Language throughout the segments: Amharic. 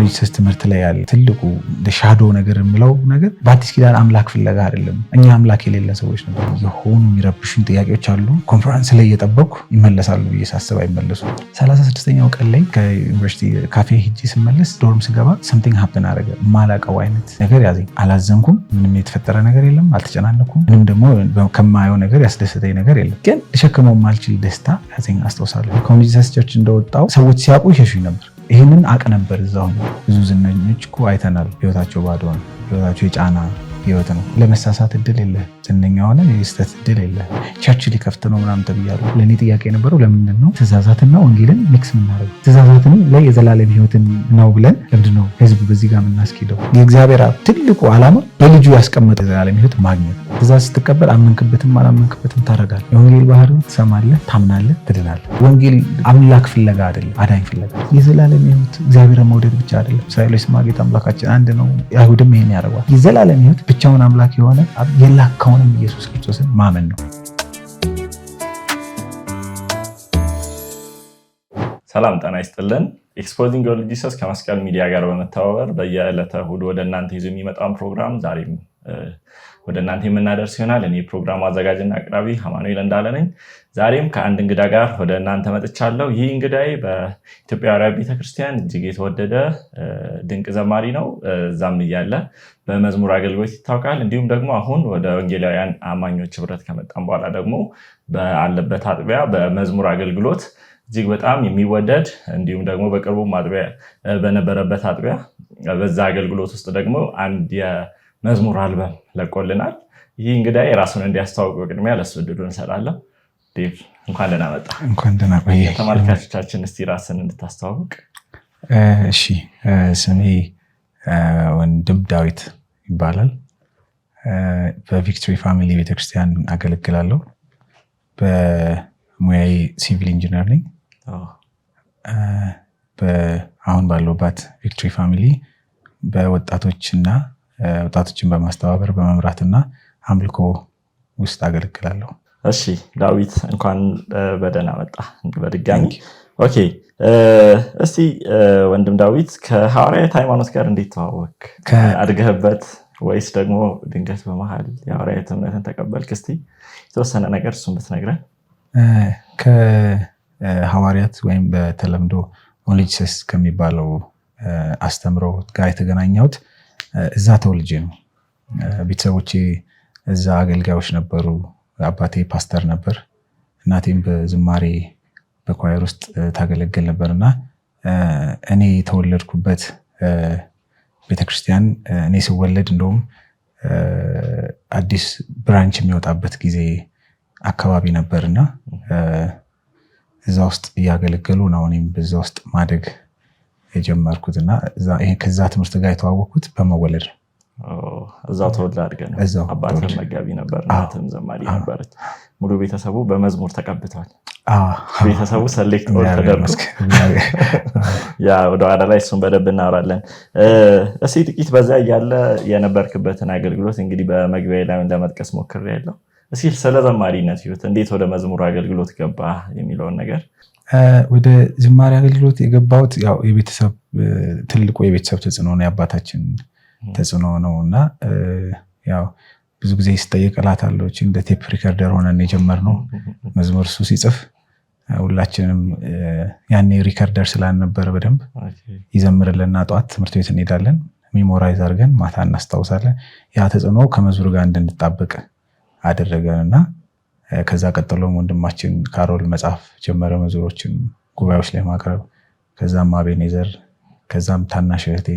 ኮንጂሰስ ትምህርት ላይ ያለ ትልቁ ሻዶ ነገር የምለው ነገር በአዲስ ኪዳን አምላክ ፍለጋ አይደለም። እኛ አምላክ የሌለ ሰዎች ነበር። የሆኑ የሚረብሹን ጥያቄዎች አሉ። ኮንፈረንስ ላይ እየጠበቅኩ ይመለሳሉ ብዬ ሳስብ አይመለሱም። 36ኛው ቀን ላይ ከዩኒቨርሲቲ ካፌ ሄጄ ስመለስ ዶርም ስገባ ሰምቲንግ ሀፕን አደረገ። ማላቀው አይነት ነገር ያዘኝ። አላዘንኩም። ምንም የተፈጠረ ነገር የለም። አልተጨናነኩም። ምንም ደግሞ ከማየው ነገር ያስደስተኝ ነገር የለም። ግን ልሸክመው ማልችል ደስታ ያዘኝ አስታውሳለሁ። ኮንጂሰስ ቸርች እንደወጣው ሰዎች ሲያውቁ ይሸሹኝ ነበር። ይህንን አቅ ነበር። እዛው ብዙ ዝነኞች እኮ አይተናል። ህይወታቸው ባዶ ነው። ህይወታቸው የጫና ህይወት ነው። ለመሳሳት እድል የለ። ዝነኛ ሆነ የስተት እድል የለ። ቸርች ሊከፍት ነው ምናምን ተብያለሁ። ለእኔ ጥያቄ የነበረው ለምንድን ነው ትእዛዛትና ወንጌልን ሚክስ የምናደርገው? ትእዛዛትን ላይ የዘላለም ህይወትን ነው ብለን ለምንድን ነው ህዝብ በዚህ ጋር የምናስኬደው? የእግዚአብሔር አብ ትልቁ ዓላማ በልጁ ያስቀመጠ የዘላለም ህይወት ማግኘት። ትእዛዝ ስትቀበል አመንክበትም አላመንክበትም ታደርጋለህ። የወንጌል ባህሪው ትሰማለህ፣ ታምናለህ፣ ትድናለህ። ወንጌል አምላክ ፍለጋ አይደለም፣ አዳኝ ፍለጋ። የዘላለም ህይወት እግዚአብሔርን መውደድ ብቻ አይደለም። እስራኤሎች ስማ ጌታ አምላካችን አንድ ነው። አይሁድም ይሄን ያደርጓል። የዘላለም ህይወት ብቻውን አምላክ የሆነ የላከውንም ኢየሱስ ክርስቶስን ማመን ነው። ሰላም ጤና ይስጥልን። ኤክስፖዚንግ ዮር ጂሰስ ከመስቀል ሚዲያ ጋር በመተባበር በየዕለተ እሑድ ወደ እናንተ ይዞ የሚመጣውን ፕሮግራም ዛሬም ወደ እናንተ የምናደርስ ይሆናል። እኔ ፕሮግራሙ አዘጋጅና አቅራቢ አማኑኤል እንዳለ ነኝ። ዛሬም ከአንድ እንግዳ ጋር ወደ እናንተ መጥቻለሁ። ይህ እንግዳይ በኢትዮጵያ አብያተ ቤተክርስቲያን እጅግ የተወደደ ድንቅ ዘማሪ ነው። እዛም እያለ በመዝሙር አገልግሎት ይታወቃል። እንዲሁም ደግሞ አሁን ወደ ወንጌላውያን አማኞች ህብረት ከመጣም በኋላ ደግሞ ባለበት አጥቢያ በመዝሙር አገልግሎት እጅግ በጣም የሚወደድ እንዲሁም ደግሞ በቅርቡ አጥቢያ በነበረበት አጥቢያ በዛ አገልግሎት ውስጥ ደግሞ አንድ የመዝሙር አልበም ለቆልናል። ይህ እንግዲህ ራሱን እንዲያስተዋውቅ ቅድሚያ ለሱ እድሉን እንሰጣለን። ዴቭ እንኳን ደህና መጣ። እንኳን ደህና ቆየ። ተመልካቾቻችን እስቲ ራስን እንድታስተዋውቅ። እሺ፣ ስሜ ወንድም ዳዊት ይባላል። በቪክቶሪ ፋሚሊ ቤተክርስቲያን አገለግላለሁ። በሙያዬ ሲቪል ኢንጂነር ነኝ። አሁን ባለሁባት ቪክቶሪ ፋሚሊ በወጣቶችና ወጣቶችን በማስተባበር በመምራትና አምልኮ ውስጥ አገለግላለሁ። እሺ ዳዊት እንኳን በደህና መጣ በድጋሚ። ኦኬ እስቲ ወንድም ዳዊት ከሐዋርያት ሃይማኖት ጋር እንዴት ተዋወቅ? አድገህበት ወይስ ደግሞ ድንገት በመሃል የሐዋርያት እምነትን ተቀበልክ? እስቲ የተወሰነ ነገር እሱን ብትነግረን። ከሐዋርያት ወይም በተለምዶ ኦንሊ ጂሰስ ከሚባለው አስተምሮ ጋር የተገናኘሁት እዛ ተወልጄ ነው። ቤተሰቦቼ እዛ አገልጋዮች ነበሩ። አባቴ ፓስተር ነበር፣ እናቴም በዝማሬ በኳየር ውስጥ ታገለግል ነበር እና እኔ የተወለድኩበት ቤተክርስቲያን እኔ ስወለድ እንደውም አዲስ ብራንች የሚወጣበት ጊዜ አካባቢ ነበርና እዛ ውስጥ እያገለገሉ ነው እኔም በዛ ውስጥ ማደግ የጀመርኩት እና ከዛ ትምህርት ጋር የተዋወቅኩት በመወለድ ነው። እዛው ተወልደ አድገህ ነው። አባትህ መጋቢ ነበር፣ እናትህም ዘማሪ ነበረች። ሙሉ ቤተሰቡ በመዝሙር ተቀብተዋል። ቤተሰቡ ሰሌክት ተደርጎ ወደ ኋላ ላይ እሱን በደንብ እናወራለን። እስኪ ጥቂት በዛ እያለ የነበርክበትን አገልግሎት እንግዲህ በመግቢያ ላይ ለመጥቀስ ሞክሬያለሁ። እስኪ ስለ ዘማሪነት ህይወት እንዴት ወደ መዝሙር አገልግሎት ገባ የሚለውን ነገር። ወደ ዝማሬ አገልግሎት የገባሁት ያው ትልቁ የቤተሰብ ተጽዕኖ ነው፣ የአባታችን ተጽዕኖ ነው እና ያው ብዙ ጊዜ ሲጠየቅ እላታለሁ እንደ ቴፕ ሪከርደር ሆነን የጀመርነው መዝሙር እሱ ሲጽፍ ሁላችንም ያኔ ሪከርደር ስላልነበረ በደንብ ይዘምርልንና ጠዋት ትምህርት ቤት እንሄዳለን፣ ሜሞራይዝ አድርገን ማታ እናስታውሳለን። ያ ተጽዕኖ ከመዝሙር ጋር እንድንጣበቅ አደረገንና ከዛ ቀጥሎም ወንድማችን ካሮል መጽሐፍ ጀመረ፣ መዝሙሮችን ጉባኤዎች ላይ ማቅረብ። ከዛም አቤኔዘር፣ ከዛም ታናሽ እህቴ፣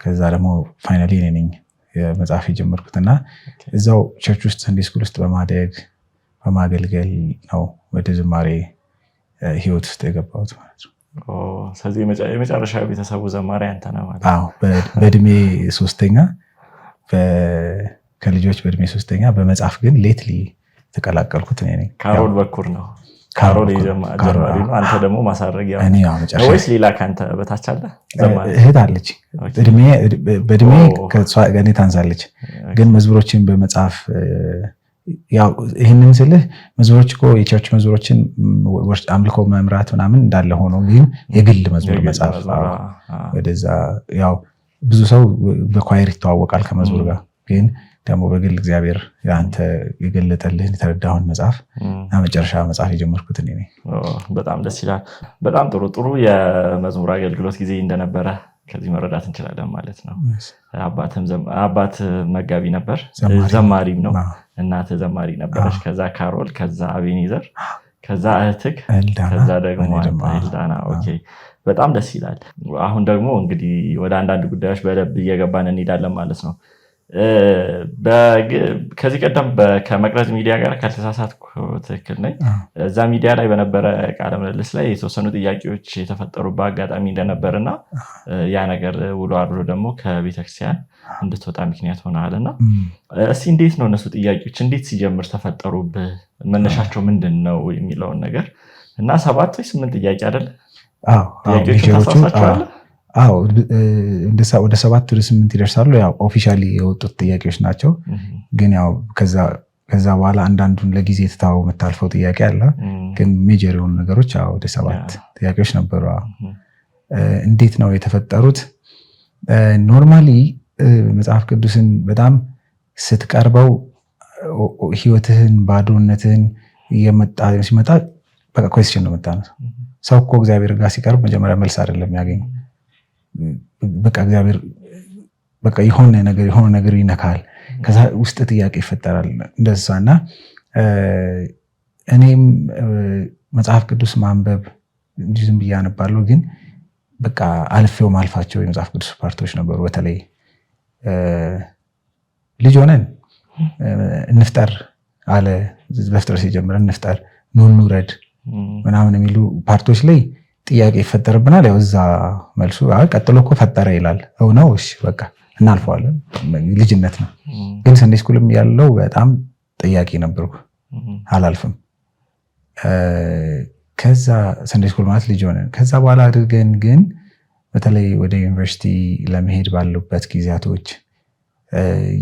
ከዛ ደግሞ ፋይናሊ እኔ ነኝ መጽሐፍ የጀመርኩትና እዛው ቸርች ውስጥ ሰንዴ ስኩል ውስጥ በማደግ በማገልገል ነው ወደ ዝማሬ ህይወት ውስጥ የገባሁት ማለት ነው። ስለዚህ የመጨረሻ ቤተሰቡ ዘማሪ አንተ ነህ ማለት? አዎ፣ በእድሜ ሶስተኛ፣ ከልጆች በእድሜ ሶስተኛ፣ በመጽሐፍ ግን ሌትሊ ተቀላቀልኩት እኔ ነኝ። ካሮል በኩር ነው። ካሮል ጀማሪ ነው። አንተ ደግሞ ማሳረጊያ ነው ወይስ ሌላ ካንተ በታች አለ? እህት አለች፣ በእድሜ ከኔ ታንሳለች። ግን መዝሙሮችን በመጽሐፍ ያው ይህንን ስልህ መዝሙሮች እኮ የቸርች መዝሙሮችን አምልኮ መምራት ምናምን እንዳለ ሆኖ ግን የግል መዝሙር መጽሐፍ ወደዛ ያው ብዙ ሰው በኳየር ይተዋወቃል ከመዝሙር ጋር ግን ደግሞ በግል እግዚአብሔር አንተ የገለጠልህን የተረዳውን መጽሐፍ እና መጨረሻ መጽሐፍ የጀመርኩት እኔ ነኝ። በጣም ደስ ይላል። በጣም ጥሩ የመዝሙር አገልግሎት ጊዜ እንደነበረ ከዚህ መረዳት እንችላለን ማለት ነው። አባት መጋቢ ነበር፣ ዘማሪም ነው። እናት ዘማሪ ነበረች። ከዛ ካሮል፣ ከዛ አቤኔዘር፣ ከዛ እህትህ፣ ከዛ ደግሞ ኤልዳና። ኦኬ በጣም ደስ ይላል። አሁን ደግሞ እንግዲህ ወደ አንዳንድ ጉዳዮች በደንብ እየገባን እንሄዳለን ማለት ነው። ከዚህ ቀደም ከመቅረዝ ሚዲያ ጋር ካልተሳሳትኩ ትክክል ነኝ። እዛ ሚዲያ ላይ በነበረ ቃለ ምልልስ ላይ የተወሰኑ ጥያቄዎች የተፈጠሩበት አጋጣሚ እንደነበርና ያ ነገር ውሎ አድሮ ደግሞ ከቤተክርስቲያን እንድትወጣ ምክንያት ሆነሃል። እስኪ እንዴት ነው እነሱ ጥያቄዎች እንዴት ሲጀምር ተፈጠሩብህ? መነሻቸው ምንድን ነው የሚለውን ነገር እና 7 ወይ 8 ጥያቄ አይደለ? ጥያቄዎቹን ታስታውሳቸዋለህ? ወደ 7 ወደ 8 ይደርሳሉ። ያው ኦፊሻሊ የወጡት ጥያቄዎች ናቸው። ግን ያው ከዛ በኋላ አንዳንዱን ለጊዜ ትታው የምታልፈው ጥያቄ አለ። ግን ሜጀር የሆኑ ነገሮች ወደ 7 ጥያቄዎች ነበሩ። እንዴት ነው የተፈጠሩት? ኖርማሊ መጽሐፍ ቅዱስን በጣም ስትቀርበው ህይወትህን ባዶነትህን ሲመጣ በቃ ኮስችን ነው የምታነሳው። ሰው እኮ እግዚአብሔር ጋር ሲቀርብ መጀመሪያ መልስ አይደለም ያገኘው። በቃ እግዚአብሔር በቃ የሆነ ነገር ይነካል። ከዛ ውስጥ ጥያቄ ይፈጠራል እንደዛና እኔም መጽሐፍ ቅዱስ ማንበብ እንጂ ዝም ብዬ አነባለሁ። ግን በቃ አልፌው ማልፋቸው የመጽሐፍ ቅዱስ ፓርቶች ነበሩ። በተለይ ልጅ ሆነን እንፍጠር አለ በፍጥረት ሲጀምር እንፍጠር ኑረድ ምናምን የሚሉ ፓርቶች ላይ ጥያቄ ይፈጠርብናል። ያው እዛ መልሱ ቀጥሎ እኮ ፈጠረ ይላል። ነው እሺ በቃ እናልፈዋለን። ልጅነት ነው። ግን ሰንዴ ስኩልም ያለው በጣም ጥያቄ ነበርኩ፣ አላልፍም። ከዛ ሰንዴ ስኩል ማለት ልጅ ሆነን ከዛ በኋላ አድርገን ግን በተለይ ወደ ዩኒቨርሲቲ ለመሄድ ባሉበት ጊዜያቶች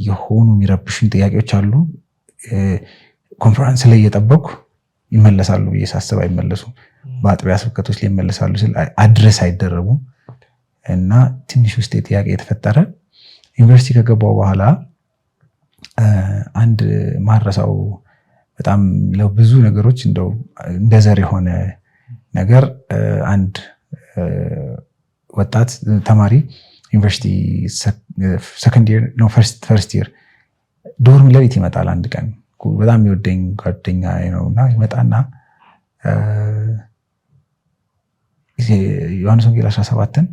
የሆኑ የሚረብሹን ጥያቄዎች አሉ። ኮንፈረንስ ላይ እየጠበኩ ይመለሳሉ ብዬ ሳስብ አይመለሱም። በአጥቢያ ስብከቶች ላይ ይመለሳሉ ስል አድረስ አይደረጉም። እና ትንሽ ውስጥ ጥያቄ የተፈጠረ ዩኒቨርሲቲ ከገባው በኋላ አንድ ማረሳው በጣም ለብዙ ነገሮች እንደ ዘር የሆነ ነገር አንድ ወጣት ተማሪ ዩኒቨርሲቲ ሰከንድ ኢየር ነው ፈርስት ኢየር ዶርም ለሊት ይመጣል። አንድ ቀን በጣም የሚወደኝ ጓደኛ ነውና ይመጣና ዮሐንስ ወንጌል 17ን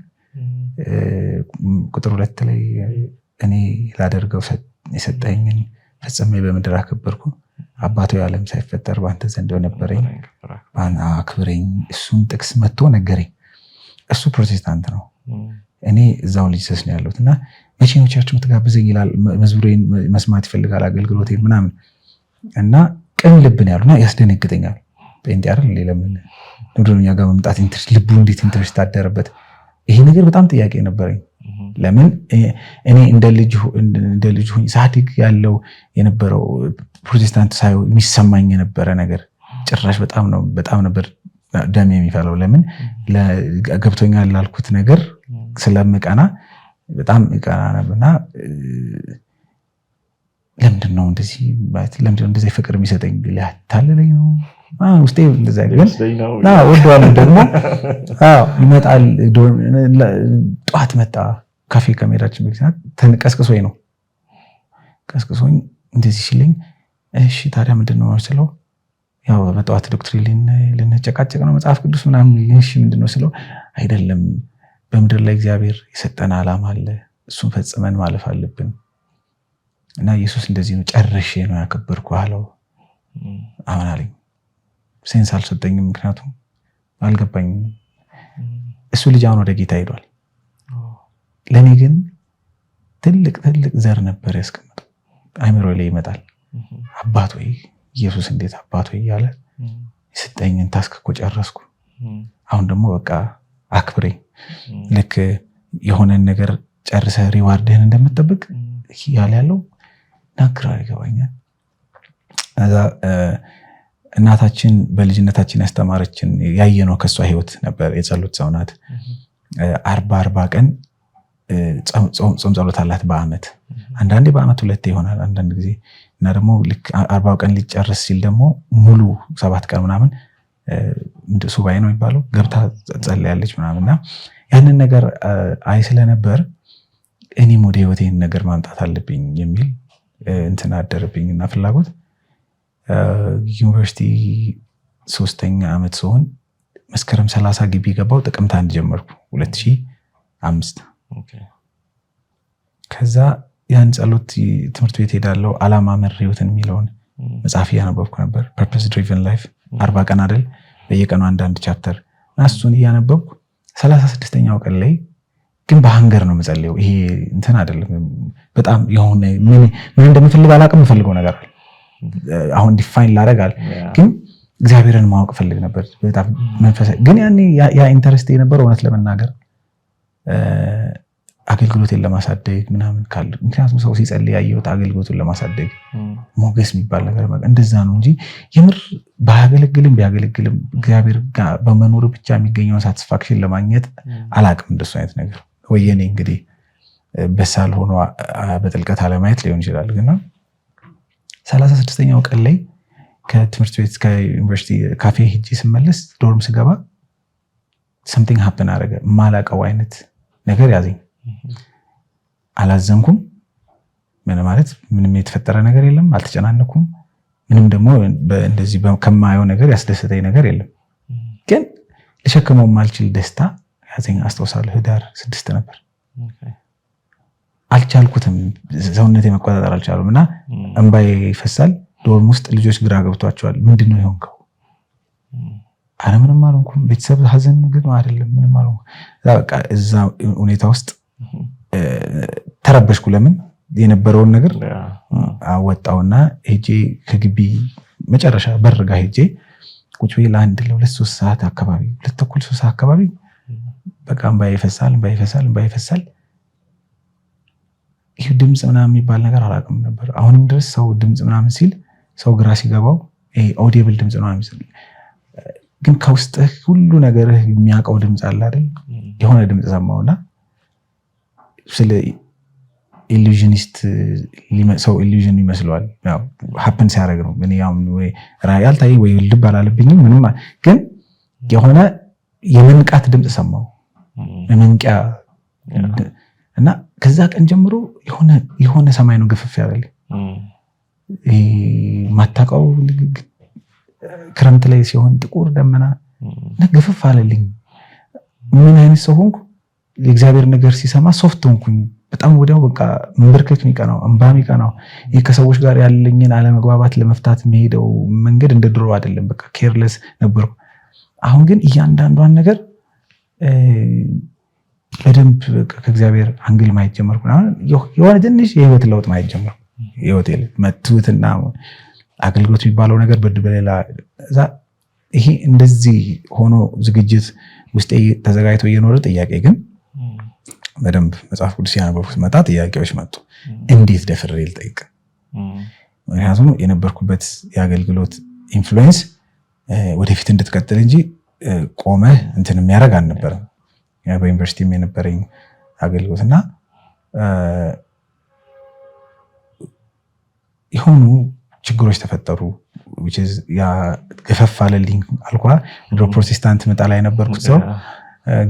ቁጥር 2 ላይ እኔ ላደርገው የሰጠኝን ፈጽሜ በምድር አከበርኩ፣ አባቶ የዓለም ሳይፈጠር በአንተ ዘንድ ነበረኝ አክብረኝ። እሱን ጥቅስ መጥቶ ነገረኝ። እሱ ፕሮቴስታንት ነው፣ እኔ እዛው ልጅሰስ ነው ያለሁት እና መቼ ነው ቸርች የምትጋብዘኝ ይላል። መዝሙሬን መስማት ይፈልጋል፣ አገልግሎቴን ምናምን እና ቅን ልብ ነው ያሉና ያስደነግጠኛል። ጴንጤ አይደል ለምን ወደኛ ጋር መምጣት ልቡ እንዴት ኢንትረስት አደረበት? ይሄ ነገር በጣም ጥያቄ ነበረኝ። ለምን እኔ እንደ ልጅ ሆኜ ሳድግ ያለው የነበረው ፕሮቴስታንት ሳይሆን የሚሰማኝ የነበረ ነገር ጭራሽ በጣም ነበር ደም የሚፈለው። ለምን ገብቶኛል ላልኩት ነገር ስለምቀና በጣም ቀና ነበርና ለምንድን ነው እንደዚህ ፍቅር የሚሰጠኝ? ሊያታልለኝ ነው ውስጤ እንደዛ ይላል። ወደዋለሁ ደግሞ ይመጣል። ጠዋት መጣ ካፌ ከመሄዳችን በፊት ቀስቅሶኝ ነው ቀስቅሶኝ እንደዚህ ሲለኝ እሺ ታዲያ ምንድን ነው ስለው ያው በጠዋት ዶክትሪን ልንጨቃጨቅ ነው መጽሐፍ ቅዱስ ምናምን። እሺ ምንድን ነው ስለው አይደለም በምድር ላይ እግዚአብሔር የሰጠን ዓላማ አለ፣ እሱን ፈጽመን ማለፍ አለብን እና ኢየሱስ እንደዚህ ነው ጨርሼ ነው ያከበርኩ አለው። አሁን አለኝ ሴንስ አልሰጠኝም፣ ምክንያቱም አልገባኝም። እሱ ልጅ አሁን ወደ ጌታ ሄዷል። ለእኔ ግን ትልቅ ዘር ነበር ያስቀመጠው። አይምሮ ላይ ይመጣል። አባት ወይ ኢየሱስ እንዴት አባት ወይ እያለ የሰጠኝን ታስክ እኮ ጨረስኩ። አሁን ደግሞ በቃ አክብሬ ልክ የሆነን ነገር ጨርሰህ ሪዋርድህን እንደምትጠብቅ ያለ ያለው ናግራ ይገባኛል። እዛ እናታችን በልጅነታችን ያስተማረችን ያየነው ከሷ ህይወት ነበር። የጸሎት ሰው ናት። 40 ቀን ጾም ጸሎት አላት በአመት። አንዳንዴ በአመት 2 ይሆናል አንዳንድ ጊዜ እና ደግሞ ልክ 40 ቀን ሊጨርስ ሲል ደግሞ ሙሉ 7 ቀን ምናምን ሱባኤ ነው የሚባለው ገብታ ጸልያለች ምናምንና ያንን ነገር አይ ስለነበር እኔም ወደ ህይወቴን ነገር ማምጣት አለብኝ የሚል እንትን አደረብኝና ፍላጎት ዩኒቨርሲቲ 3ኛ ዓመት ሲሆን መስከረም 30 ግቢ ገባው። ጥቅምት 1 ጀመርኩ 2005። ከዛ ያን ጸሎት ትምህርት ቤት ሄዳለሁ። ዓላማ መር ህይወትን የሚለውን መጽሐፍ ያነበብኩ ነበር። ፐርፐስ ድሪቨን ላይፍ 40 ቀን አይደል በየቀኑ አንዳንድ ቻፕተር እና እሱን እያነበብኩ 36ኛው ቀን ላይ ግን በሃንገር ነው መጸለየው። ይሄ እንትን አይደለም በጣም የሆነ ምን እንደምፈልግ አላውቅም። የምፈልገው ነገር አሁን ዲፋይን ላደርጋል ግን እግዚአብሔርን ማወቅ ፈልግ ነበር በጣም መንፈሳዊ። ግን ያኔ ያ ኢንተረስት የነበረው እውነት ለመናገር አገልግሎትን ለማሳደግ ምናምን ካለ ምክንያቱም ሰው ሲጸልይ ያየሁት አገልግሎቱን ለማሳደግ ሞገስ የሚባል ነገር እንደዛ ነው እንጂ የምር ባያገለግልም እግዚአብሔር ጋር በመኖር ብቻ የሚገኘውን ሳቲስፋክሽን ለማግኘት አላውቅም እንደሱ አይነት ነገር። ወየኔ እንግዲህ በሳል ሆኖ በጥልቀት አለማየት ሊሆን ይችላል። ግን 36ኛው ቀን ላይ ከትምህርት ቤት ከዩኒቨርሲቲ ካፌ ሄጄ ስመለስ ዶርም ስገባ something happen አረገ። ማላቀው አይነት ነገር ያዘኝ። አላዘንኩም። ምን ማለት ምንም የተፈጠረ ነገር የለም። አልተጨናነኩም። ምንም ደግሞ እንደዚህ ከማየው ነገር ያስደሰተኝ ነገር የለም። ግን ልሸከመው ማልችል ደስታ ያዘኝ። አስተውሳለሁ ህዳር 6 ነበር። አልቻልኩትም። ሰውነቴ መቆጣጠር አልቻሉም እና እንባዬ ይፈሳል። ዶርም ውስጥ ልጆች ግራ ገብቷቸዋል። ምንድነው የሆንከው? አረ ምንም አልሆንኩም። ቤተሰብ ሀዘን ግን አይደለም ምንም አልሆንኩም። በቃ እዛ ሁኔታ ውስጥ ተረበሽኩ። ለምን የነበረውን ነገር አወጣውና ሄጄ ከግቢ መጨረሻ በርጋ ሄጄ ቁጭ ብዬ ለአንድ ለ2 3 ሰዓት አካባቢ 2 ተኩል 3 ሰዓት አካባቢ በቃ እንባዬ ይፈሳል። ይህ ድምጽ ምናምን የሚባል ነገር አላውቅም ነበር። አሁንም ድረስ ሰው ድምጽ ምናምን ሲል ሰው ግራ ሲገባው ይሄ ኦዲብል ድምጽ ነው የሚመስል፣ ግን ከውስጥ ሁሉ ነገር የሚያውቀው ድምጽ አለ አይደል? የሆነ ድምጽ ሰማውና ስለ ኢሉዥኒስት ሰው ኢሉዥን ይመስለዋል። ያው ሀፕን ሲያደርግ ነው። ምን ያው ወይ ራያል ታይ ወይ ልብ አላለብኝም ምንም፣ ግን የሆነ የመንቃት ድምጽ ሰማው መንቂያ እና ከዛ ቀን ጀምሮ የሆነ ሰማይ ነው ግፍፍ ያለልኝ። ማታውቀው ክረምት ላይ ሲሆን ጥቁር ደመና ግፍፍ አለልኝ። ምን አይነት ሰው ሆንኩ? የእግዚአብሔር ነገር ሲሰማ ሶፍት ሆንኩኝ በጣም። ወዲያው በቃ መንበርከክ የሚቀናው እንባ የሚቀናው ይሄ ከሰዎች ጋር ያለኝን አለመግባባት ለመፍታት የሚሄደው መንገድ እንደ ድሮ አይደለም። በቃ ኬርለስ ነበርኩ። አሁን ግን እያንዳንዷን ነገር በደንብ ከእግዚአብሔር አንግል ማየት ጀመርኩ። የሆነ ትንሽ የህይወት ለውጥ ማየት ጀመርኩ። ህይወቴ መትውትና አገልግሎት የሚባለው ነገር በሌላ ይሄ እንደዚህ ሆኖ ዝግጅት ውስጤ ተዘጋጅቶ እየኖረ ጥያቄ ግን በደንብ መጽሐፍ ቅዱስ ያነበብኩት መጣ። ጥያቄዎች መጡ። እንዴት ደፍሬ ልጠይቅ? ምክንያቱም የነበርኩበት የአገልግሎት ኢንፍሉዌንስ ወደፊት እንድትቀጥል እንጂ ቆመህ እንትን የሚያደርግ አልነበረም። በዩኒቨርሲቲም የነበረኝ አገልግሎት እና የሆኑ ችግሮች ተፈጠሩ። ያ ገፈፍ አለልኝ አልኳ። ድሮ ፕሮቴስታንት መጣ ላይ ነበርኩት ሰው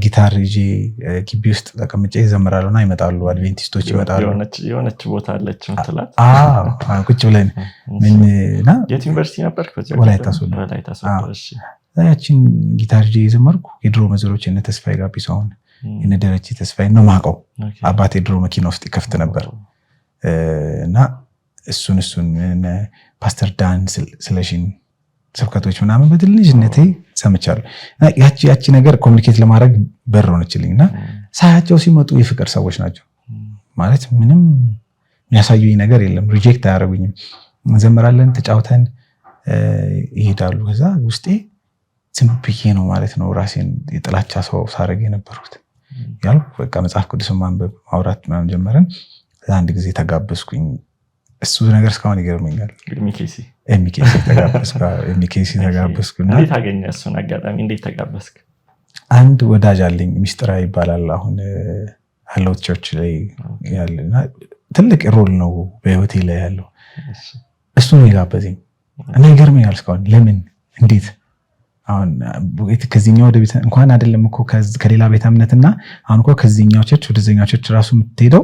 ጊታር ይዤ ግቢ ውስጥ ተቀምጬ ዘምራለሁና ይመጣሉ፣ አድቬንቲስቶች ይመጣሉ። የሆነች ቦታ አለች ምትላት ቁጭ ብለን ምንና የት ዩኒቨርሲቲ ነበርክ? ወላይታ ሶዶ። ያችን ጊታር ይዤ የዘመርኩ የድሮ መዝሙሮች እነ ተስፋዬ ጋቢሶን እነ ደረጀ ተስፋዬ ነው ማቀው። አባቴ ድሮ መኪና ውስጥ ይከፍት ነበር እና እሱን ፓስተር ዳን ስለሽን ስብከቶች ምናምን በትልጅነቴ ሰምቻለሁ። ያቺ ነገር ኮሚኒኬት ለማድረግ በር ሆነችልኝ እና ሳያቸው ሲመጡ የፍቅር ሰዎች ናቸው ማለት ምንም የሚያሳዩኝ ነገር የለም። ሪጀክት አያደርጉኝም። እንዘምራለን፣ ተጫውተን ይሄዳሉ። ከዛ ውስጤ ዝም ብዬ ነው ማለት ነው ራሴን የጥላቻ ሰው ሳረግ የነበርኩት ያልኩ። በቃ መጽሐፍ ቅዱስን ማንበብ ማውራት ምናምን ጀመረን። አንድ ጊዜ ተጋበዝኩኝ። እሱ ነገር እስካሁን ይገርመኛል። ኤምኬሲ ተጋበዝኩና እንዴት አገኘ እሱን አጋጣሚ? እንዴት ተጋበዝክ? አንድ ወዳጅ አለኝ ሚስጥራ ይባላል። አሁን አለው ቸርች ላይ ያለና ትልቅ ሮል ነው በህይወቴ ላይ ያለው። እሱ ነው የጋበዘኝ እና ይገርመኛል እስካሁን ለምን እንዴት አሁን ከዚህኛው ወደ ቤት እንኳን አይደለም እኮ ከሌላ ቤተ እምነትና አሁን እኮ ከዚህኛው ቸርች ወደዚህኛው ቸርች ራሱ የምትሄደው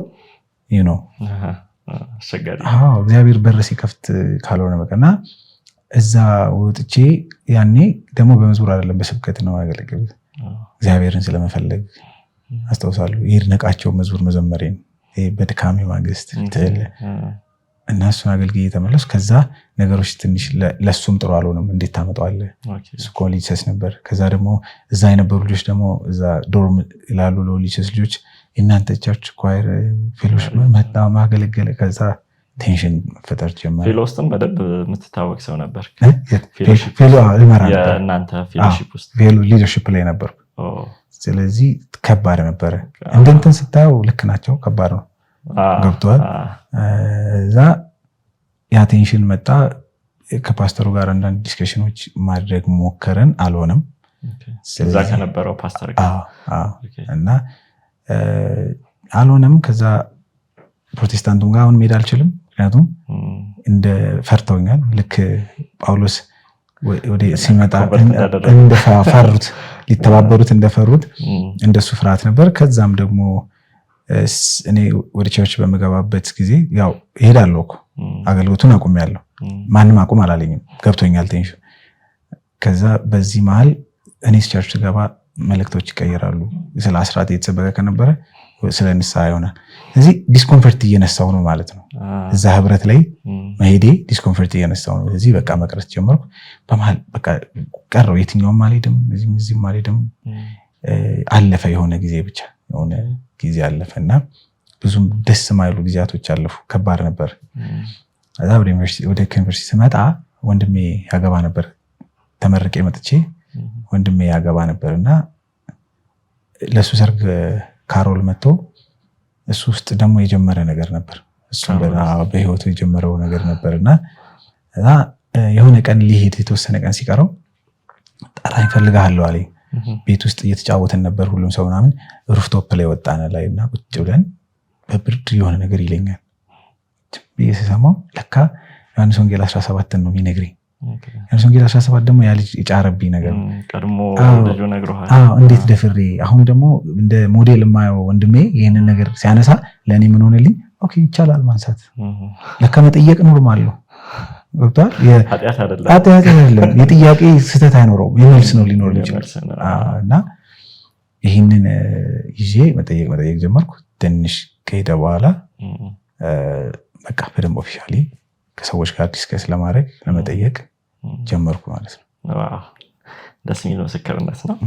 እግዚአብሔር በር ሲከፍት ካልሆነ በቀና እዛ ወጥቼ ያኔ ደግሞ በመዝሙር አይደለም በስብከት ነው ያገለግሉት እግዚአብሔርን ስለመፈለግ አስተውሳለሁ። ይርነቃቸው መዝሙር መዘመሬን በድካሜ ማግስት እና እሱን አገልግዬ ተመለስኩ። ከዛ ነገሮች ትንሽ ለሱም ጥሩ አልሆነም። እንዴት ታመጣዋለህ? እሱ ኮሌጅስ ነበር። ከዛ ደግሞ እዛ የነበሩ ልጆች ደግሞ እዛ ዶርም ይላሉ ለኮሌጅስ ልጆች እናንተ ቸርች ኳየር ፌሎሺፕ መጣ ማገለገለ። ከዛ ቴንሽን መፈጠር ጀመረ። ፌሎስም በደንብ የምትታወቅ ሰው ነበር። ፌሎ ልመራ ነበር። የእናንተ ፌሎሺፕ ውስጥ ፌሎ ሊደርሺፕ ላይ ነበርኩ። ስለዚህ ከባድ ነበረ። እንደንተን ስታየው ልክ ናቸው። ከባድ ነው። ገብቷል። እዛ ያ ቴንሽን መጣ። ከፓስተሩ ጋር አንዳንድ ዲስከሽኖች ማድረግ ሞከረን፣ አልሆነም። እዛ ከነበረው ፓስተር ጋር እና አልሆነም። ከዛ ፕሮቴስታንቱም ጋር አሁን መሄድ አልችልም፣ ምክንያቱም እንደ ፈርተውኛል። ልክ ጳውሎስ ወደ ሲመጣ እንደፈሩት ሊተባበሩት እንደፈሩት እንደሱ ፍርሃት ነበር። ከዛም ደግሞ እኔ ወደ ቸርች በምገባበት ጊዜ ያው እሄዳለሁ እኮ አገልግሎቱን አቁሜያለሁ። ማንም አቁም አላለኝም። ገብቶኛል ቴንሽን። ከዛ በዚህ መሀል እኔ ቸርች ገባ መልእክቶች ይቀየራሉ። ስለ አስራት የተሰበከ ከነበረ ስለ ንስሐ ይሆናል። ስለዚህ ዲስኮምፈርት እየነሳው ነው ማለት ነው። እዛ ህብረት ላይ መሄዴ ዲስኮምፈርት እየነሳው ነው። ስለዚህ በቃ መቅረት ጀመርኩ። በመሀል በቃ ቀረው። የትኛውም አልሄድም፣ እዚህም አልሄድም። አለፈ የሆነ ጊዜ ብቻ የሆነ ጊዜ አለፈና ብዙም ደስ ማይሉ ጊዜያቶች አለፉ። ከባድ ነበር። ከዛ ወደ ዩኒቨርሲቲ ስመጣ ወንድሜ ያገባ ነበር። ተመርቄ መጥቼ ወንድሜ ያገባ ነበርና ለሱ ሰርግ ካሮል መጥቶ እሱ ውስጥ ደግሞ የጀመረ ነገር ነበር። እሱ በህይወቱ የጀመረው ነገር ነበርና እና የሆነ ቀን ሊሄድ የተወሰነ ቀን ሲቀረው ጠራኝ፣ ፈልግሃለሁ አለኝ። ቤት ውስጥ እየተጫወተን ነበር ሁሉም ሰው ምናምን። ሩፍቶፕ ላይ ወጣን ላይ እና ቁጭ ብለን በብርድ የሆነ ነገር ይለኛል ብዬ ስሰማው ለካ ዮሐንስ ወንጌል 17 ነው የሚነግረኝ። ዮሐንስ ወንጌል 17 ደግሞ ያ ልጅ የጫረብኝ ነገር ቀድሞ ልጁ ነግሮሃል። እንዴት ደፍሬ አሁን ደግሞ እንደ ሞዴል የማየው ወንድሜ ይህንን ነገር ሲያነሳ ለእኔ ምን ሆነልኝ? ኦኬ ይቻላል ማንሳት። ለካ መጠየቅ ኖርማል ነው። ገብቷል። ኃጢአት አይደለም። የጥያቄ ስህተት አይኖረውም፣ የመልስ ነው ሊኖር ይችላል። እና ይህንን ይዤ መጠየቅ ጀመርኩ። ትንሽ ከሄደ በኋላ በቃ በደንብ ኦፊሻሊ ከሰዎች ጋር ዲስከስ ለማድረግ ለመጠየቅ ጀመርኩ ማለት ነው። ደስ የሚል ምስክርነት ነው።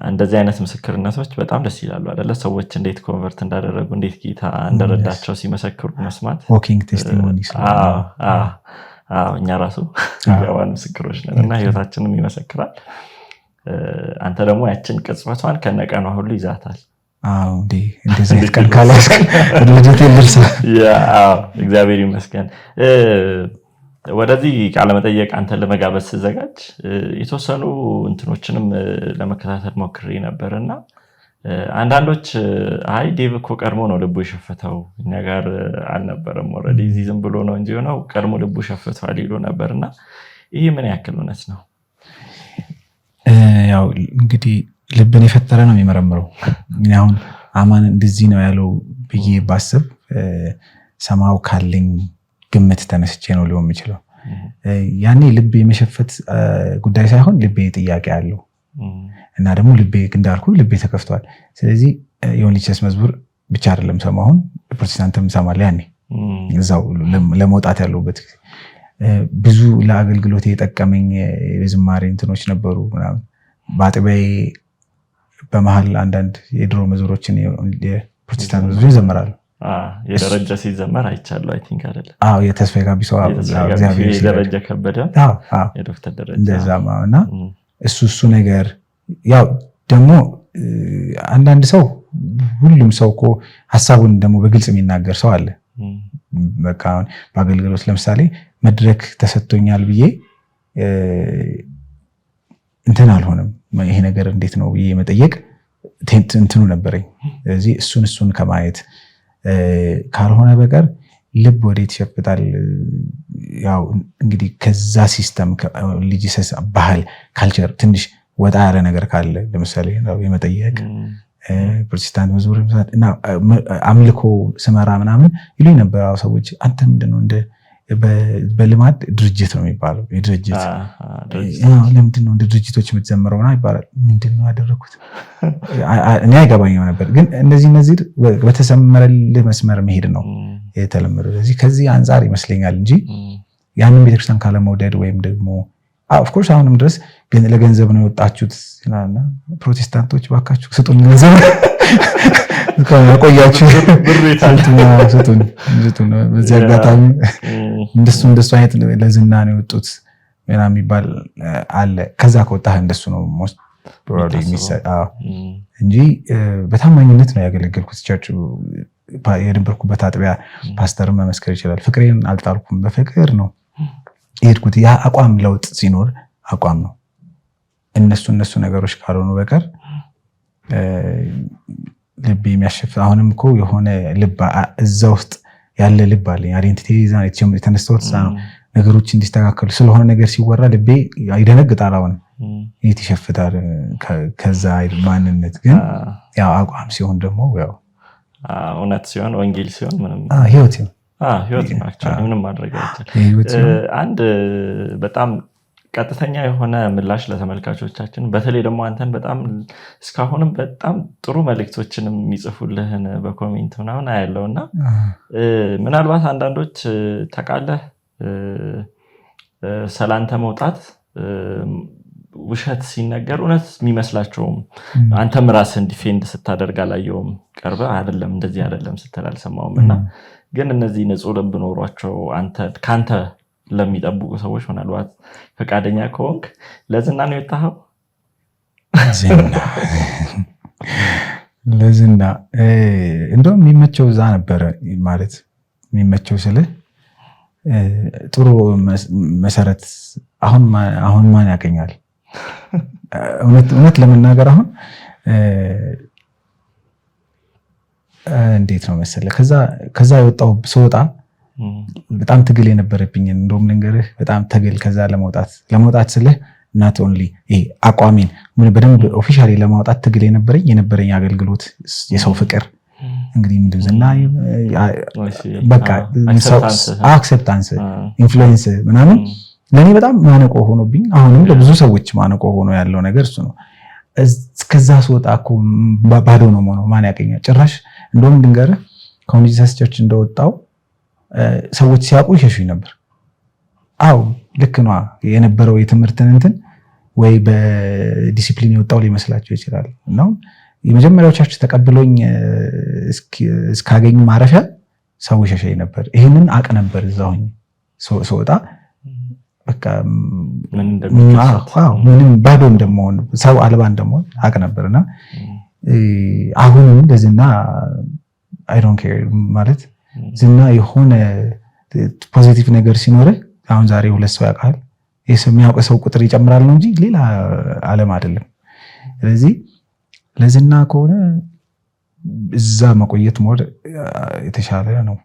እንደዚህ አይነት ምስክርነቶች በጣም ደስ ይላሉ አይደለ? ሰዎች እንዴት ኮንቨርት እንዳደረጉ እንዴት ጌታ እንደረዳቸው ሲመሰክሩ መስማት ዎኪንግ ቴስቲሞኒ። እኛ ራሱ ያዋን ምስክሮች ነን እና ህይወታችንም ይመሰክራል። አንተ ደግሞ ያችን ቅጽበቷን ከነቀኗ ሁሉ ይዛታል። እንደዚህ ቀን ካላስክ ልጅት ልርሳ። እግዚአብሔር ይመስገን። ወደዚህ ቃለ መጠየቅ አንተን ለመጋበዝ ስዘጋጅ የተወሰኑ እንትኖችንም ለመከታተል ሞክሬ ነበርና አንዳንዶች አይ ዴቭ እኮ ቀድሞ ነው ልቡ የሸፈተው እኛ ጋር አልነበረም፣ ኦልሬዲ እዚህ ዝም ብሎ ነው እንጂ ነው ቀድሞ ልቡ ሸፈተዋል ይሉ ነበርና ይሄ ምን ያክል እውነት ነው? ያው እንግዲህ ልብን የፈጠረ ነው የሚመረምረው። አሁን አማን እንደዚህ ነው ያለው ብዬ ባስብ ሰማው ካለኝ ግምት ተነስቼ ነው ሊሆን የሚችለው። ያኔ ልብ የመሸፈት ጉዳይ ሳይሆን ልቤ ጥያቄ አለው እና ደግሞ ልቤ እንዳልኩ ልቤ ተከፍቷል። ስለዚህ የዮኒቸስ መዝሙር ብቻ አይደለም ሰማው፣ አሁን ፕሮቴስታንትም ሰማል። ያኔ እዛው ለመውጣት ያለውበት ብዙ ለአገልግሎት የጠቀመኝ የዝማሬ እንትኖች ነበሩ ምናምን። በአጥቢያዬ በመሀል አንዳንድ የድሮ መዝሙሮችን የፕሮቴስታንት መዝሙሮች ይዘምራሉ። የደረጃ ሲዘመር አይቻለሁ። አይ ቲንክ አይደለ? የተስፋዬ ጋቢሶ ደረጃ ከበደ የዶክተር ደረጃ እንደዛማ እና እሱ ነገር ያው ደግሞ አንዳንድ ሰው ሁሉም ሰው እኮ ሀሳቡን ደግሞ በግልጽ የሚናገር ሰው አለ። በቃ በአገልግሎት ለምሳሌ መድረክ ተሰጥቶኛል ብዬ እንትን አልሆነም። ይሄ ነገር እንዴት ነው ብዬ መጠየቅ እንትኑ ነበረኝ። ስለዚህ እሱን ከማየት ካልሆነ በቀር ልብ ወዴት ይሸፍታል? ያው እንግዲህ ከዛ ሲስተም ሪሊጂየስ ባህል ካልቸር ትንሽ ወጣ ያለ ነገር ካለ ለምሳሌ የመጠየቅ ፕሮቴስታንት መዝሙር እና አምልኮ ስመራ ምናምን ይሉኝ ነበር ሰዎች። አንተ ምንድነው እንደ በልማድ ድርጅት ነው የሚባለው የድርጅት ለምንድነው እንደ ድርጅቶች የምትዘምረው ና ይባላል። ምንድነው ያደረኩት እኔ አይገባኝም ነበር። ግን እነዚህ በተሰመረልህ መስመር መሄድ ነው የተለመደው። ስለዚህ ከዚህ አንጻር ይመስለኛል እንጂ ያንን ቤተክርስቲያን ካለመውደድ ወይም ደግሞ ኦፍኮርስ አሁንም ድረስ ግን ለገንዘብ ነው የወጣችሁት ይላልና ፕሮቴስታንቶች ባካችሁ ስጡን ገንዘብ ያቆያችሁ ስጡን። በዚህ አጋጣሚ እንደሱ አይነት ለዝና ነው የወጡት ምናምን የሚባል አለ። ከዛ ከወጣህ እንደሱ ነው ሞስት ፕሮባብሊ የሚሰጣው እንጂ በታማኝነት ነው ያገለገልኩት። ቸርች የነበርኩበት አጥቢያ ፓስተር መመስከር ይችላል። ፍቅሬን አልጣልኩም፣ በፍቅር ነው የሄድኩት። ያ አቋም ለውጥ ሲኖር አቋም ነው። እነሱ ነገሮች ካልሆኑ በቀር ልብ የሚያሸፍ አሁንም እኮ የሆነ ልብ እዛ ውስጥ ያለ ልብ አለኝ። አይዴንቲቲ የተነሳሁት እዛ ነው። ነገሮች እንዲስተካከሉ ስለሆነ ነገር ሲወራ ልቤ ይደነግጣል። አሁን የት ይሸፍታል ከዛ ማንነት። ግን ያው አቋም ሲሆን ደግሞ ያው እውነት ሲሆን ወንጌል ሲሆን ምንም ህይወት ነው። ህይወት ናቸው። ምንም ማድረግ አይቻልም። አንድ በጣም ቀጥተኛ የሆነ ምላሽ ለተመልካቾቻችን በተለይ ደግሞ አንተን በጣም እስካሁንም በጣም ጥሩ መልእክቶችንም የሚጽፉልህን በኮሜንት ምናምን አያለውና ምናልባት አንዳንዶች ተቃለህ ሰላንተ መውጣት ውሸት ሲነገር እውነት የሚመስላቸውም አንተም ራስህን ዲፌንድ ስታደርግ አላየውም። ቀርበህ አይደለም እንደዚህ አይደለም ስትል አልሰማውም። እና ግን እነዚህ ንጹህ ልብ ኖሯቸው ካንተ ለሚጠብቁ ሰዎች ምናልባት ፈቃደኛ ከሆንክ ለዝና ነው የወጣኸው? ለዝና እንደውም የሚመቸው እዛ ነበረ ማለት የሚመቸው ስልህ ጥሩ መሰረት አሁን ማን ያገኛል? እውነት ለመናገር አሁን እንዴት ነው መሰለህ ከዛ የወጣው ስወጣ በጣም ትግል የነበረብኝ እንደውም ልንገርህ፣ በጣም ትግል ከዛ ለመውጣት ስልህ not only ይሄ አቋሜን በደንብ ኦፊሻሊ ለማውጣት ትግል የነበረኝ አገልግሎት፣ የሰው ፍቅር እንግዲህ ምንድን ዝና በቃ አክሴፕታንስ ኢንፍሉዌንስ ምናምን ለኔ በጣም ማነቆ ሆኖብኝ አሁንም ለብዙ ሰዎች ማነቆ ሆኖ ያለው ነገር እሱ ነው። እስከዛ ስወጣ እኮ ባዶ ነው ሆኖ ማን ያገኛል? ጭራሽ እንደውም ልንገርህ ኮሚኒቲ ቸርች እንደወጣው ሰዎች ሲያውቁ ይሸሹኝ ነበር። አው ልክ ነው የነበረው የትምህርትን እንትን ወይ በዲሲፕሊን የወጣው ሊመስላቸው ይችላል። እና የመጀመሪያው ቸርች ተቀብሎኝ እስካገኙ ማረፊያ ሰው ይሸሸኝ ነበር። ይሄንን አቅ ነበር እዛውኝ ስወጣ በቃ ምንም ባዶ እንደምሆን ሰው አልባ እንደምሆን አቅ ነበርና አሁንም ለዝና አይ ዶንት ኬር ማለት ዝና የሆነ ፖዚቲቭ ነገር ሲኖር አሁን ዛሬ 2 ሰው ያውቃል፣ የሚያውቀው ሰው ቁጥር ይጨምራል ነው እንጂ ሌላ ዓለም አይደለም። ስለዚህ ለዝና ከሆነ እዛ መቆየት ሞር የተሻለ ነው።